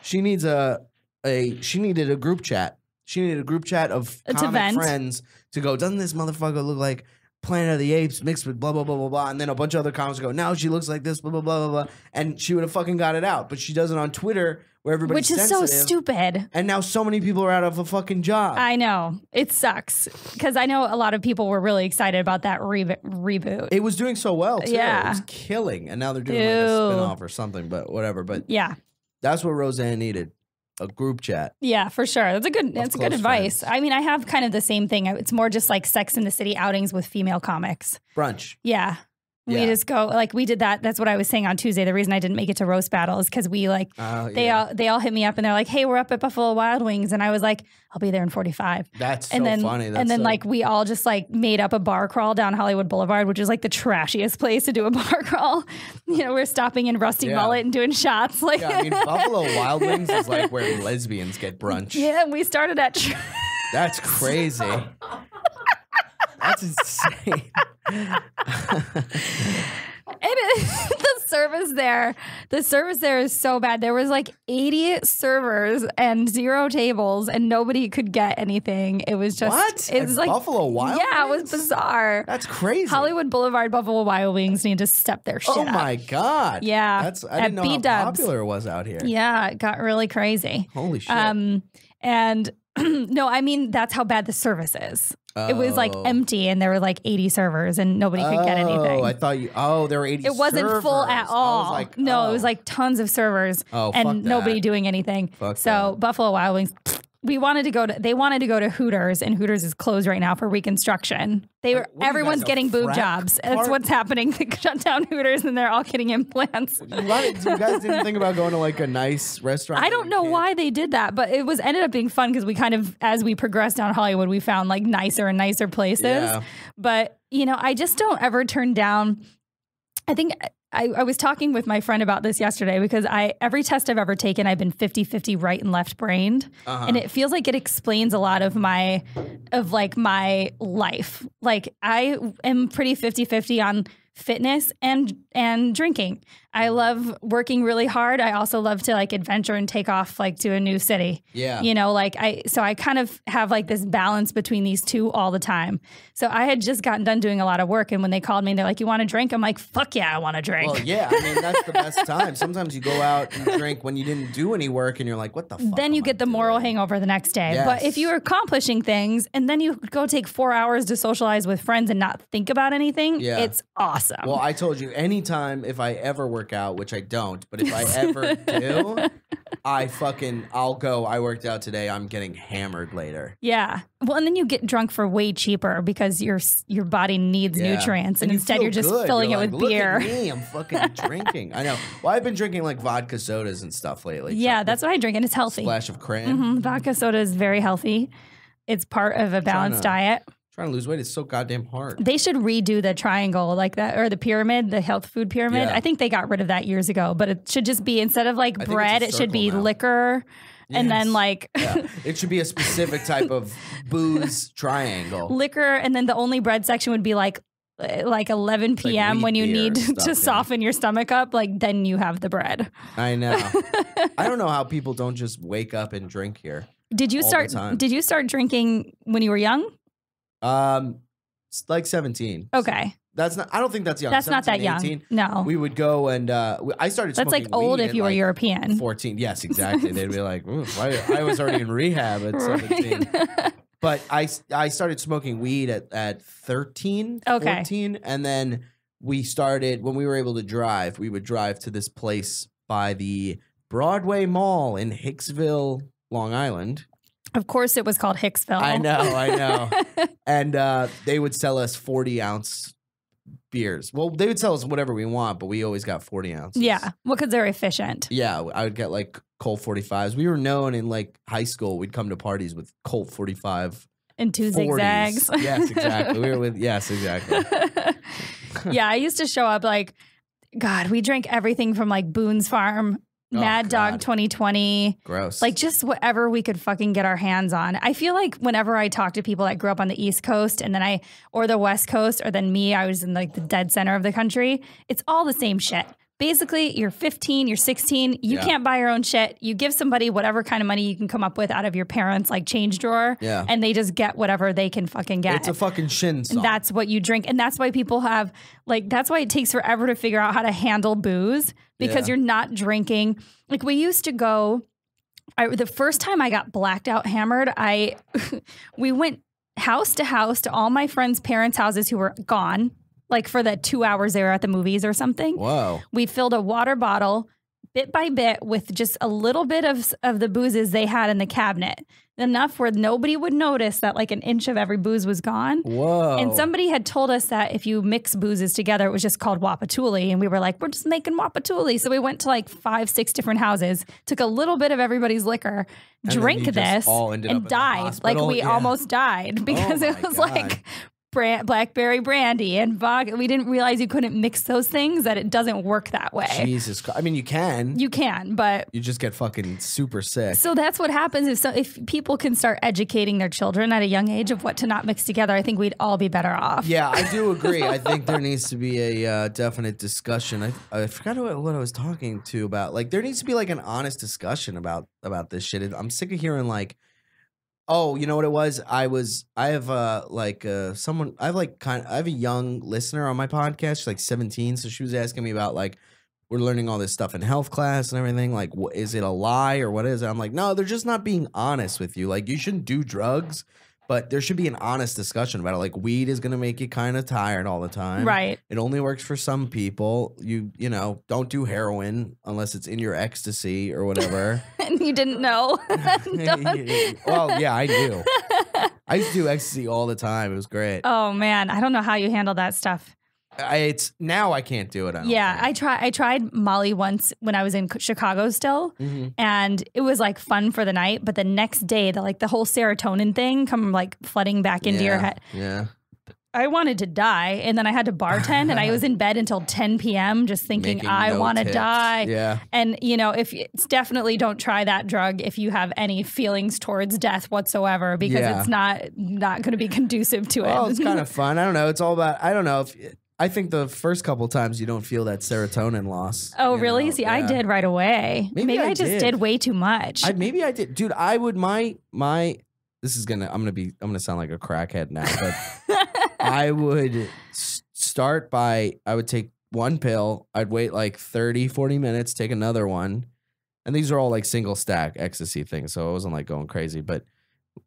she needed a group chat. She needed a group chat of comic friends to go, doesn't this motherfucker look like Planet of the Apes mixed with blah, blah, blah, blah, blah. And then a bunch of other comics go, now she looks like this, blah, blah, blah, blah, blah. And she would have fucking got it out. But she does it on Twitter where everybody's sensitive. Which is so stupid. And now so many people are out of a fucking job. I know. It sucks. Because I know a lot of people were really excited about that reboot. It was doing so well, too. Yeah. It was killing. And now they're doing like a spinoff or something, but whatever. But yeah, that's what Roseanne needed. A group chat. Yeah, for sure. That's good advice. Friends. I mean, I have kind of the same thing. It's more just like Sex in the City outings with female comics. Brunch. Yeah. We just go like we did that. That's what I was saying on Tuesday. The reason I didn't make it to roast battle is because we like they all hit me up and they're like, "Hey, we're up at Buffalo Wild Wings," and I was like, "I'll be there in 45." That's so funny. And then like we all just like made up a bar crawl down Hollywood Boulevard, which is like the trashiest place to do a bar crawl. You know, we're stopping in Rusty Mullet and doing shots. Like, I mean, Buffalo Wild Wings is like where lesbians get brunch. Yeah, we started at. That's crazy. That's insane. The service there is so bad. There was like 80 servers and 0 tables, and nobody could get anything. It was just what? It was like Buffalo Wild Wings? Yeah, it was bizarre. That's crazy. Hollywood Boulevard Buffalo Wild Wings need to step their shit up. Oh my God. Yeah. I didn't know how popular it was out here. Yeah, it got really crazy. Holy shit. And no, I mean that's how bad the service is. It was like empty and there were like 80 servers and nobody could get anything. Oh, I thought there were 80 servers. It wasn't full at all. Like, no, it was like tons of servers and nobody doing anything. So Buffalo Wild Wings, they wanted to go to Hooters, and Hooters is closed right now for reconstruction. Everyone's getting boob jobs. That's what's happening. They shut down Hooters and they're all getting implants. You guys didn't think about going to like a nice restaurant? I don't know why they did that, but it ended up being fun because we kind of, as we progressed down Hollywood, we found like nicer and nicer places. Yeah. But, you know, I just don't ever turn down. I think I was talking with my friend about this yesterday because every test I've ever taken, I've been 50-50 right and left brained. And it feels like it explains a lot of my life. Like I am pretty 50-50 on fitness and drinking. I love working really hard. I also love to like adventure and take off like to a new city. Yeah. You know, like I kind of have like this balance between these two all the time. So I had just gotten done doing a lot of work. And when they called me and they're like, you want a drink? I'm like, fuck yeah, I want a drink. Well, yeah. I mean, that's the best time. Sometimes you go out and drink when you didn't do any work and you're like, what the fuck? Then you get the moral hangover the next day. Yes. But if you're accomplishing things and then you go take 4 hours to socialize with friends and not think about anything, it's awesome. Well, I told you, anytime if I ever work out, which I don't, but if I ever do, I'll go, I worked out today, I'm getting hammered later. Yeah. Well, and then you get drunk for way cheaper because your body needs nutrients, and instead you're just filling it with beer. Look at me, I'm fucking drinking. I know. Well, I've been drinking like vodka sodas and stuff lately. Yeah, that's what I drink, and it's healthy. Splash of cran. Vodka soda is very healthy. It's part of a balanced diet. Trying to lose weight is so goddamn hard. They should redo the triangle like that, or the pyramid, the health food pyramid. Yeah. I think they got rid of that years ago, but it should just be, instead of like bread, it should be liquor. And then like it should be a specific type of booze triangle. Liquor, and then the only bread section would be like 11 p.m. like when you need stuff, to soften your stomach up. Like then you have the bread. I know. I don't know how people don't just wake up and drink here. Did you start drinking when you were young? It's like 17. Okay. That's not. I don't think that's young. That's not that 18, young. No. We would go and I started. That's like old if you were European. 14. Yes, exactly. They'd be like, I was already in rehab at 17. But I started smoking weed at 13, 14, and then we started when we were able to drive. We would drive to this place by the Broadway Mall in Hicksville, Long Island. Of course, it was called Hicksville. I know. And they would sell us 40-ounce beers. Well, they would sell us whatever we want, but we always got 40 ounces. Yeah, well, because they're efficient. Yeah, I would get like Colt 45s. We were known in like high school. We'd come to parties with Colt 45 and 2 40s. zigzags. Yes, exactly. We were with exactly. Yeah, I used to show up like, God, we drank everything from like Boone's Farm, Mad Dog 2020. Gross. Like just whatever we could fucking get our hands on. I feel like whenever I talk to people that grew up on the East Coast and then or the West Coast, or then me, I was in like the dead center of the country. It's all the same shit. Basically, you're 15, you're 16, you can't buy your own shit. You give somebody whatever kind of money you can come up with out of your parents' like change drawer. Yeah. And they just get whatever they can fucking get. It's a fucking shin song. And that's what you drink. And that's why people have like, that's why it takes forever to figure out how to handle booze, because you're not drinking. Like we used to go, the first time I got blacked out hammered, we went house to house to all my friends' parents' houses who were gone. Like for the 2 hours they were at the movies or something. Whoa. We filled a water bottle bit by bit with just a little bit of the boozes they had in the cabinet. Enough where nobody would notice that like an inch of every booze was gone. Whoa. And somebody had told us that if you mix boozes together, it was just called Wapatuli. And we were like, we're just making Wapatuli. So we went to like 5, 6 different houses, took a little bit of everybody's liquor, drank this, and died. Like we almost died because it was like blackberry brandy and vodka. We didn't realize you couldn't mix those things, that it doesn't work that way. Jesus Christ. I mean, you can, but you just get fucking super sick. So that's what happens if people can start educating their children at a young age of what to not mix together. I think we'd all be better off. Yeah, I do agree. I think there needs to be a definite discussion. I forgot what I was talking to about. Like, there needs to be like an honest discussion about this shit. I'm sick of hearing like, oh, you know what it was? I have a young listener on my podcast. She's like 17, so she was asking me about like, we're learning all this stuff in health class and everything. Like, is it a lie or what is it? I'm like, no, they're just not being honest with you. Like, you shouldn't do drugs, but there should be an honest discussion about it. Like, weed is gonna make you kind of tired all the time. Right. It only works for some people. You know, don't do heroin unless it's in your ecstasy or whatever. And you didn't know. Well, yeah, I do. I used to do ecstasy all the time. It was great. Oh man, I don't know how you handle that stuff. Now I can't do it. I tried Molly once when I was in Chicago still, and it was like fun for the night. But the next day, the whole serotonin thing come like flooding back into your head. Yeah. I wanted to die, and then I had to bartend, and I was in bed until 10 p.m. just thinking I want to die. Yeah. And you know, it's definitely don't try that drug if you have any feelings towards death whatsoever, because it's not going to be conducive to it. Well, it's kind of fun. I don't know. It's all about. I don't know if. I think the first couple times you don't feel that serotonin loss. Oh, really? See, I did right away. Maybe I just did way too much. Maybe I did. Dude, I would my this is gonna I'm gonna sound like a crackhead now, but I would start by I would take one pill, I'd wait like 30, 40 minutes, take another one. And these are all like single stack ecstasy things, so I wasn't like going crazy, but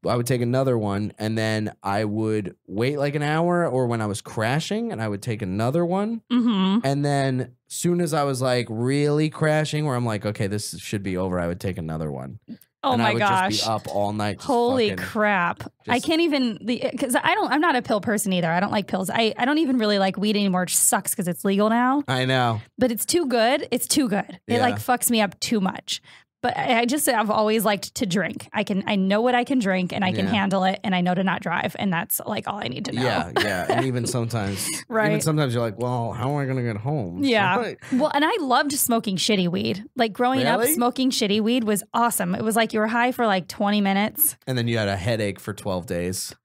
I would take another one and then I would wait like an hour or when I was crashing and I would take another one. And then soon as I was like really crashing where I'm like, okay, this should be over, I would take another one. Oh and my I would gosh. just be up all night. Holy crap. I can't even, because I'm not a pill person either. I don't like pills. I don't even really like weed anymore, which sucks because it's legal now. I know. But it's too good. It's too good. It like fucks me up too much. But I've always liked to drink. I know what I can drink and I can handle it and I know to not drive. And that's like all I need to know. Yeah. And even sometimes, you're like, well, how am I going to get home? Yeah. Well, and I loved smoking shitty weed. Like growing up, smoking shitty weed was awesome. It was like you were high for like 20 minutes. And then you had a headache for 12 days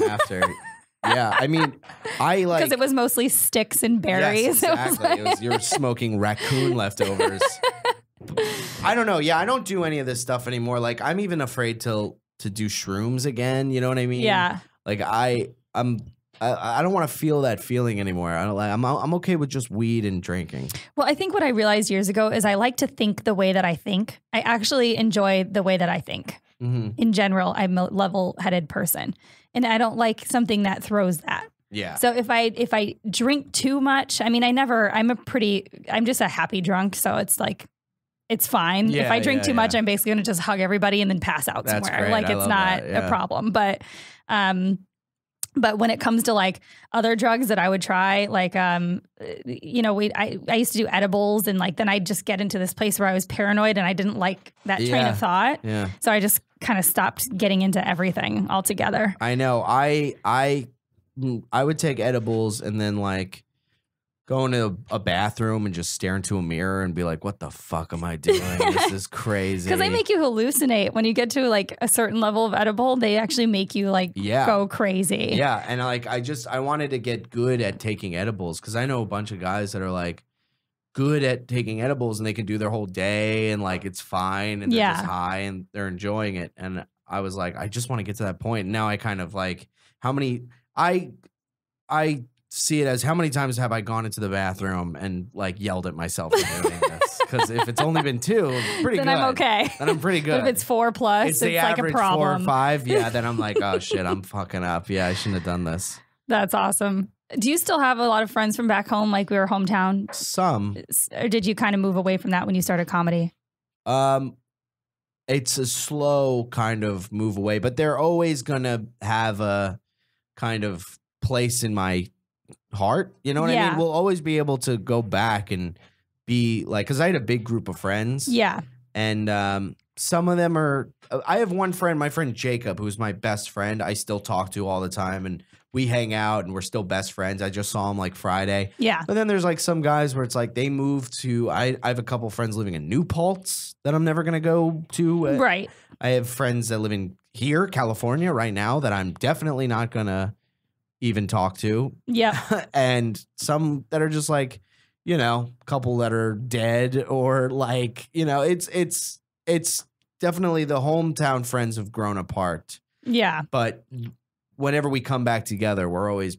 after. Yeah, I mean, I like... Because it was mostly sticks and berries. Yes, exactly. You're smoking raccoon leftovers. I don't know. Yeah, I don't do any of this stuff anymore. Like, I'm even afraid to do shrooms again. You know what I mean? Yeah. Like, I don't want to feel that feeling anymore. I'm okay with just weed and drinking. Well, I think what I realized years ago is I like to think the way that I think. I actually enjoy the way that I think. In general, I'm a level-headed person, and I don't like something that throws that. Yeah. So if I drink too much, I mean, I'm just a happy drunk. So it's like, it's fine. Yeah, if I drink too much, I'm basically going to just hug everybody and then pass out somewhere. Great. Like it's not a problem. But when it comes to like other drugs that I would try, like, you know, I used to do edibles and like, then I'd just get into this place where I was paranoid and I didn't like that train of thought. Yeah. So I just kind of stopped getting into everything altogether. I know. I would take edibles and then like go into a bathroom and just stare into a mirror and be like, what the fuck am I doing? This is crazy. Because they make you hallucinate. When you get to like a certain level of edible, they actually make you like go crazy. Yeah. And like, I wanted to get good at taking edibles because I know a bunch of guys that are like good at taking edibles and they can do their whole day and like it's fine and they're just high and they're enjoying it. And I was like, I just want to get to that point. And now I kind of like, I see it as how many times have I gone into the bathroom and like yelled at myself for doing this? Because if it's only been 2, pretty good. Then I'm okay. Then I'm pretty good. But if it's 4+, it's the like average a problem. 4 or 5. Yeah, then I'm like, oh shit, I'm fucking up. Yeah, I shouldn't have done this. That's awesome. Do you still have a lot of friends from back home, like we were hometown? Some. Or did you kind of move away from that when you started comedy? It's a slow kind of move away, but they're always gonna have a kind of place in my heart. You know what I mean? We'll always be able to go back and be like, because I had a big group of friends. Yeah. And some of them are, I have one friend, my friend Jacob, who's my best friend. I still talk to all the time and we hang out and we're still best friends. I just saw him like Friday. Yeah. But then there's like some guys where it's like they moved to, I have a couple friends living in New Paltz that I'm never going to go to. Right. I have friends that live in here, California right now that I'm definitely not going to even talk to. Yeah. And some that are just like, you know, a couple that are dead or like, you know, it's definitely the hometown friends have grown apart. Yeah. But whenever we come back together, we're always.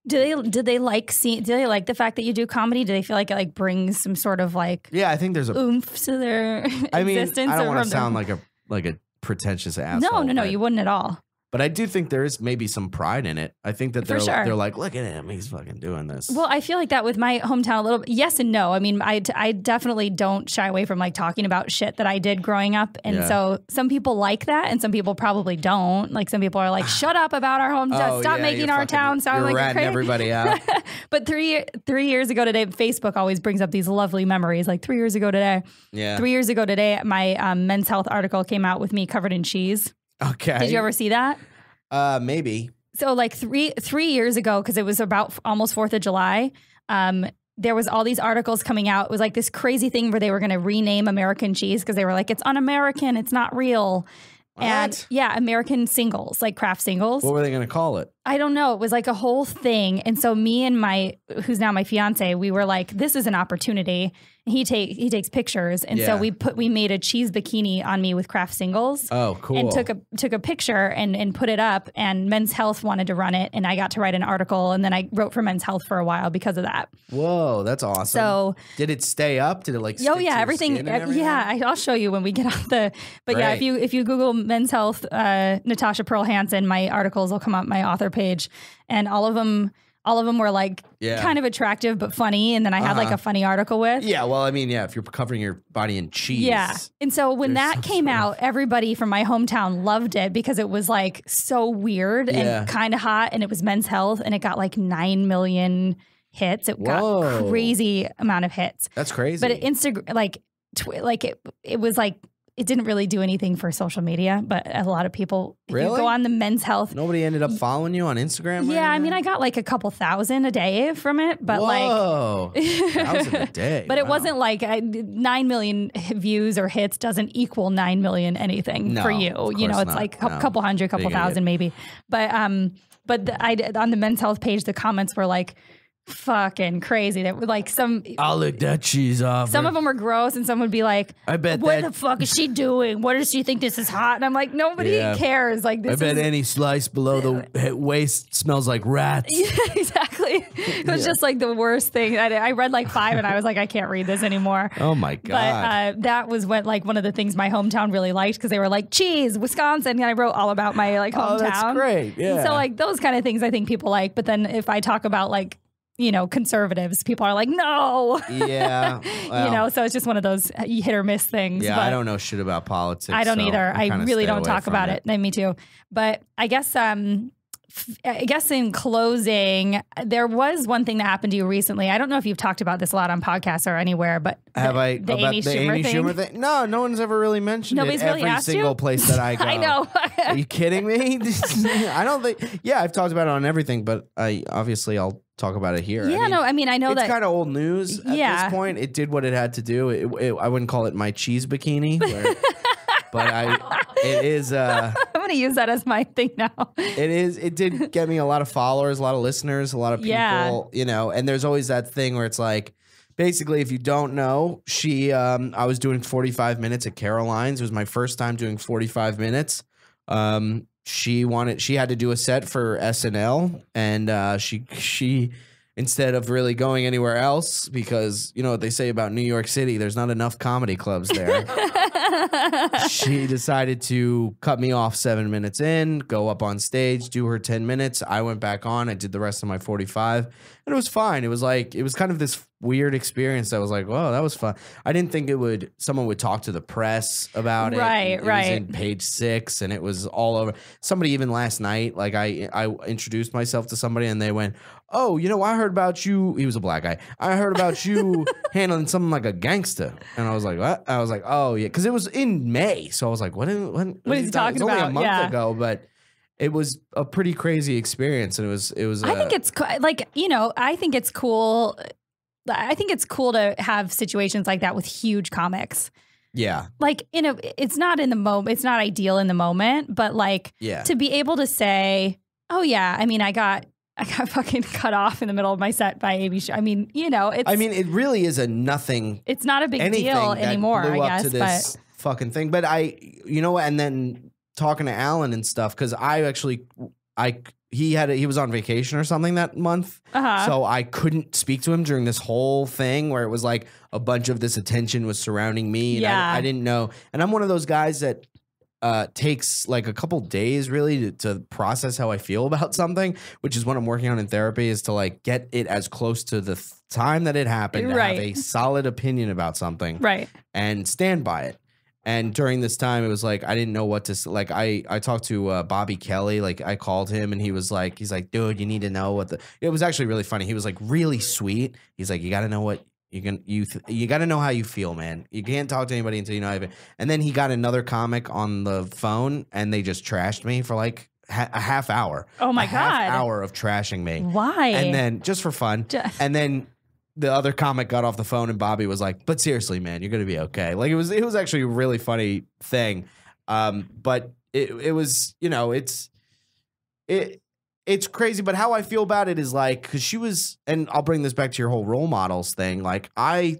Do they like the fact that you do comedy? Do they feel like it like brings some sort of like I think there's a oomph to their existence? I don't want to sound like a pretentious asshole. No, you wouldn't at all. But I do think there is maybe some pride in it. I think that they're like, look at him, he's fucking doing this. Well, I feel like that with my hometown a little bit. Yes and no. I mean, I definitely don't shy away from like talking about shit that I did growing up. And so some people like that and some people probably don't. Like some people are like, shut up about our hometown. Stop making our town sound like ratting everybody out. But 3 years ago today, Facebook always brings up these lovely memories. Like 3 years ago today. Yeah. 3 years ago today, my Men's Health article came out with me covered in cheese. Okay. Did you ever see that? Maybe. So like three years ago, because it was about almost 4th of July, there was all these articles coming out. It was like this crazy thing where they were going to rename American cheese because they were like, it's un-American, it's not real. What? And yeah, American singles, like Kraft singles. What were they going to call it? I don't know. It was like a whole thing. And so me and who's now my fiance, we were like, this is an opportunity. He takes pictures. And so we made a cheese bikini on me with Kraft Singles. Oh, cool. And took a picture and put it up, and Men's Health wanted to run it, and I got to write an article, and then I wrote for Men's Health for a while because of that. Whoa, that's awesome. So did it stay up? Did it like stick to your everything, skin and everything? Yeah, I'll show you when we get off the but Great. Yeah, if you Google Men's Health Natasha Pearl Hansen, my articles will come up, my author page, and all of them were like kind of attractive but funny, and then I had like a funny article with. Yeah, well, I mean, if you're covering your body in cheese. Yeah. And so when that came out, everybody from my hometown loved it because it was like so weird and kind of hot, and it was Men's Health, and it got like 9 million hits. It got crazy amount of hits. That's crazy. But it was like it didn't really do anything for social media, but a lot of people if you go on the Men's Health. Nobody ended up following you on Instagram? Yeah, I mean, I got like a couple thousand a day from it, but Whoa, 1,000 a day. But it wasn't like 9 million views or hits doesn't equal 9 million anything for you. You know, it's like a couple hundred, couple thousand maybe. But on the Men's Health page, the comments were like, fucking crazy. That would like I'll lick that cheese off. Some of them were gross, and some would be like, I bet what the fuck is she doing? What does she think this is hot? And I'm like, nobody cares. Like this. I bet any slice below the waist smells like rats. Yeah, exactly. It was just like the worst thing. I read like 5, and I was like, I can't read this anymore. Oh my god. But that was one of the things my hometown really liked, because they were like, cheese, Wisconsin, and I wrote all about my like hometown. Oh, that's great. Yeah. And so like those kind of things I think people like. But then if I talk about like, you know, conservatives, people are like, no. Yeah. Well, you know, so it's just one of those hit or miss things. Yeah, but I don't know shit about politics. I don't either. I really don't talk about it. Me too. But I guess in closing, there was one thing that happened to you recently. I don't know if you've talked about this a lot on podcasts or anywhere, but have I the about Amy the Schumer Amy thing? Schumer thing? No, no one's ever really mentioned Nobody's it. really Every asked single you? place that I go. I know. Are you kidding me? I don't think. Yeah, I've talked about it on everything, but I'll talk about it here. Yeah, I know it's that kind of old news at this point. It did what it had to do. I wouldn't call it my cheese bikini, but it is. I'm gonna use that as my thing now. It did get me a lot of followers, a lot of listeners, a lot of people. You know, and there's always that thing where it's like, basically, if you don't know, I was doing 45 minutes at Caroline's. It was my first time doing 45 minutes. She had to do a set for SNL, and she instead of really going anywhere else, because you know what they say about New York City, there's not enough comedy clubs there. She decided to cut me off 7 minutes in, go up on stage, do her 10 minutes. I went back on. I did the rest of my 45, and it was fine. It was kind of this weird experience. I was like, whoa, that was fun. I didn't think someone would talk to the press about it. Right. It was in Page 6, and it was all over. Somebody even last night, like I introduced myself to somebody, and they went, oh, you know, I heard about you. He was a black guy. I heard about you handling something like a gangster. And I was like, what? I was like, oh, yeah. Because it was in May. So I was like, what is he talking about? It was only a month ago, but it was a pretty crazy experience. And it was I think it's like, you know, I think it's cool. I think it's cool to have situations like that with huge comics. Yeah. Like, you know, it's not in the moment. It's not ideal in the moment. But like, to be able to say, oh, yeah, I mean, I got fucking cut off in the middle of my set by Amy Schumer. I mean, you know, it really is a nothing. It's not a big deal anymore, I guess. To this fucking thing. But you know, and then talking to Alan and stuff, because he was on vacation or something that month. So I couldn't speak to him during this whole thing where it was like a bunch of this attention was surrounding me. And I didn't know. And I'm one of those guys that takes like a couple days really to process how I feel about something, which is what I'm working on in therapy, is to like get it as close to the time that it happened to have a solid opinion about something and stand by it. And during this time, it was like, I didn't know what to, like, I talked to Bobby Kelly, like I called him, and he's like, dude, you need to know it was actually really funny. He was like really sweet. He's like, you got to know what you got to know how you feel, man. You can't talk to anybody until you know how you feel. And then he got another comic on the phone, and they just trashed me for like a half hour. Oh my God. Half hour of trashing me. Why? And then just for fun. And then the other comic got off the phone, and Bobby was like, but seriously, man, you're going to be okay. Like it was actually a really funny thing. But it was, you know, it's it's crazy, but how I feel about it is like, because she was, and I'll bring this back to your whole role models thing. Like, I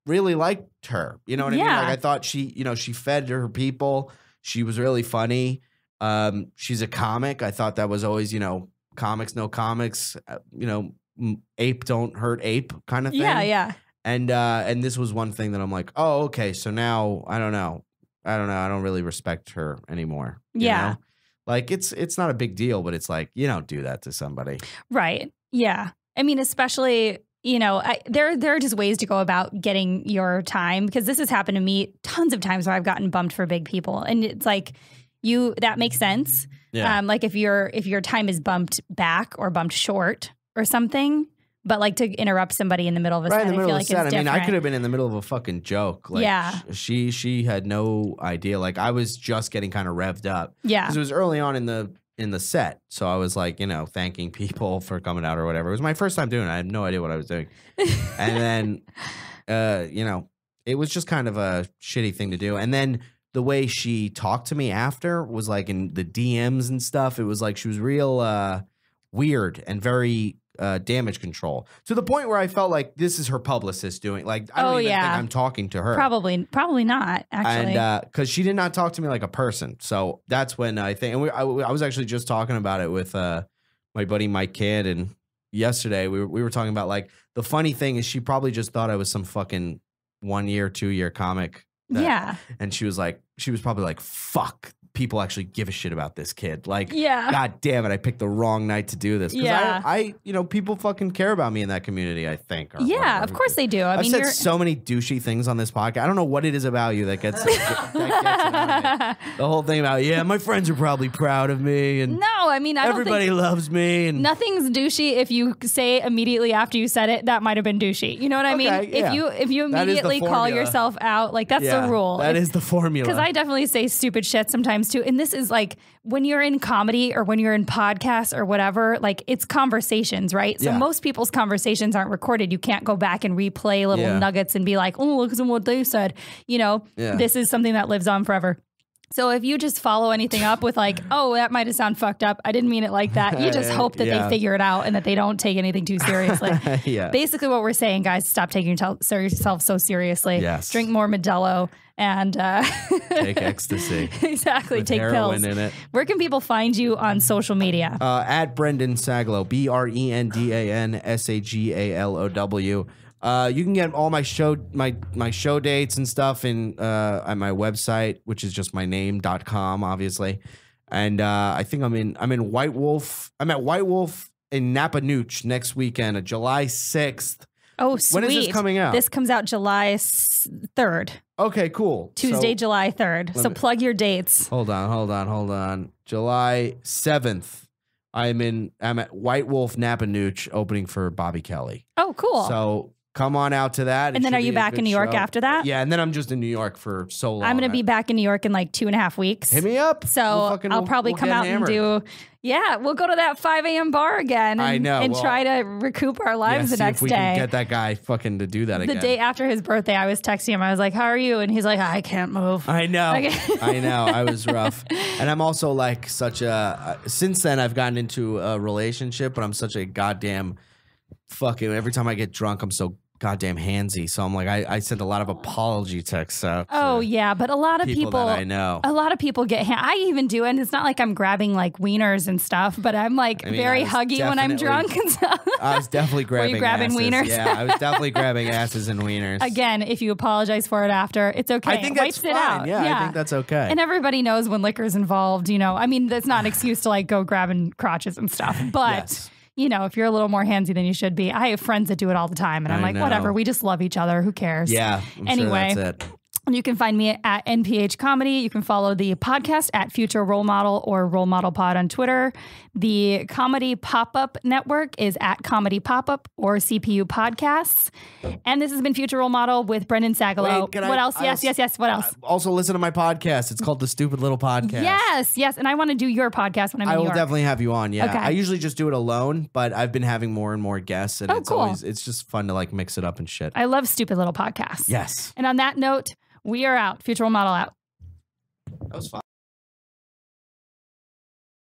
really liked her. You know what I mean? Like, I thought she, you know, she fed her people. She was really funny. She's a comic. I thought that was always, you know, comics, no comics, you know, ape don't hurt ape kind of thing. Yeah. And this was one thing that I'm like, oh, okay. So now I don't know. I don't really respect her anymore. You know? Like it's not a big deal, but it's like, you don't do that to somebody. Right. Yeah. I mean, especially, you know, there are just ways to go about getting your time, because this has happened to me tons of times where I've gotten bumped for big people. And it's like, that makes sense. Yeah. Like if your time is bumped back or bumped short or something, but like to interrupt somebody in the middle of a set, I feel like it's different. I mean, I could have been in the middle of a fucking joke. Like, she had no idea. Like, I was just getting kind of revved up. Yeah. Because it was early on in the set. So I was like, you know, thanking people for coming out or whatever. It was my first time doing it. I had no idea what I was doing. And then, you know, it was just kind of a shitty thing to do. And then the way she talked to me after was like in the DMs and stuff. It was like she was real weird and very damage control, to the point where I felt like this is her publicist doing. Like, I don't even think I'm talking to her. Probably not, actually. And because she did not talk to me like a person. So that's when I think, and I was actually just talking about it with my buddy Mike Candon yesterday. We were talking about, like, the funny thing is she probably just thought I was some fucking 1 year, 2 year comic. And she was probably like, fuck, people actually give a shit about this kid. Like, God damn it, I picked the wrong night to do this. I you know, people fucking care about me in that community, I think. Of course they do. I've said so many douchey things on this podcast. I don't know what it is about you that gets, that gets it out of me. The whole thing about, my friends are probably proud of me. And no, I mean, everybody loves me. And nothing's douchey if you say immediately after you said it, that might have been douchey. You know what I mean? If you immediately call yourself out, like, that's the rule. That is the formula. Because I definitely say stupid shit sometimes too. And this is like, when you're in comedy or when you're in podcasts or whatever, like, it's conversations, right? So most people's conversations aren't recorded. You can't go back and replay little nuggets and be like, oh, look at what they said. You know, this is something that lives on forever. So if you just follow anything up with like, oh, that might have sounded fucked up, I didn't mean it like that, you just hope that they figure it out and that they don't take anything too seriously. Basically what we're saying, guys, stop taking yourself so seriously. Drink more Modelo and take ecstasy. Exactly. With take pills. In it. Where can people find you on social media? At Brendan Sagalow, BrendanSagalow. You can get all my show dates and stuff in at my website, which is just my name.com, obviously. And I think I'm in White Wolf. I'm at White Wolf in Napa Nooch next weekend, July 6th. Oh, sweet. When is this coming out? This comes out July 3rd. Okay, cool. Tuesday, July 3rd. So plug your dates. Hold on. July 7th. I'm at White Wolf Napa Nooch opening for Bobby Kelly. Oh, cool. So come on out to that. And then are you back in New York after that? Yeah, and then I'm just in New York for so long. I'm going to be back in New York in like 2.5 weeks. Hit me up. So I'll probably come out and do... Yeah, we'll go to that 5 a.m. bar again and try to recoup our lives the next day. See if we can get that guy fucking to do that again. The day after his birthday, I was texting him. I was like, how are you? And he's like, I can't move. I know. I know. I was rough. And I'm also like since then I've gotten into a relationship, but I'm such a goddamn fucking, every time I get drunk, I'm so goddamn handsy. So I'm like, I sent a lot of apology texts out. Oh yeah, but a lot of people that I know. A lot of people get. I even do, and it's not like I'm grabbing like wieners and stuff, but I'm like very huggy when I'm drunk and stuff. I was definitely grabbing. Were you grabbing asses. wieners? Yeah, I was definitely grabbing asses and wieners. Again, if you apologize for it after, it's okay. I think that's fine. Out. Yeah, I think that's okay. And everybody knows when liquor's involved. You know, I mean, that's not an excuse to like go grabbing crotches and stuff, but. Yes. You know, if you're a little more handsy than you should be. I have friends that do it all the time. And I'm like, whatever, we just love each other. Who cares? Yeah. Anyway, sure that's it. You can find me at NPH Comedy. You can follow the podcast at Future Role Model or Role Model Pod on Twitter. The Comedy Pop-Up Network is at Comedy Pop-Up or CPU Podcasts. And this has been Future Role Model with Brendan Sagalow. What else? Yes. What else? Also listen to my podcast. It's called The Stupid Little Podcast. Yes. And I want to do your podcast when I'm in New York. I will definitely have you on, yeah. Okay. I usually just do it alone, but I've been having more and more guests. And cool. It's just fun to like mix it up and shit. I love Stupid Little Podcasts. Yes. And on that note, we are out. Future Role Model out. That was fun.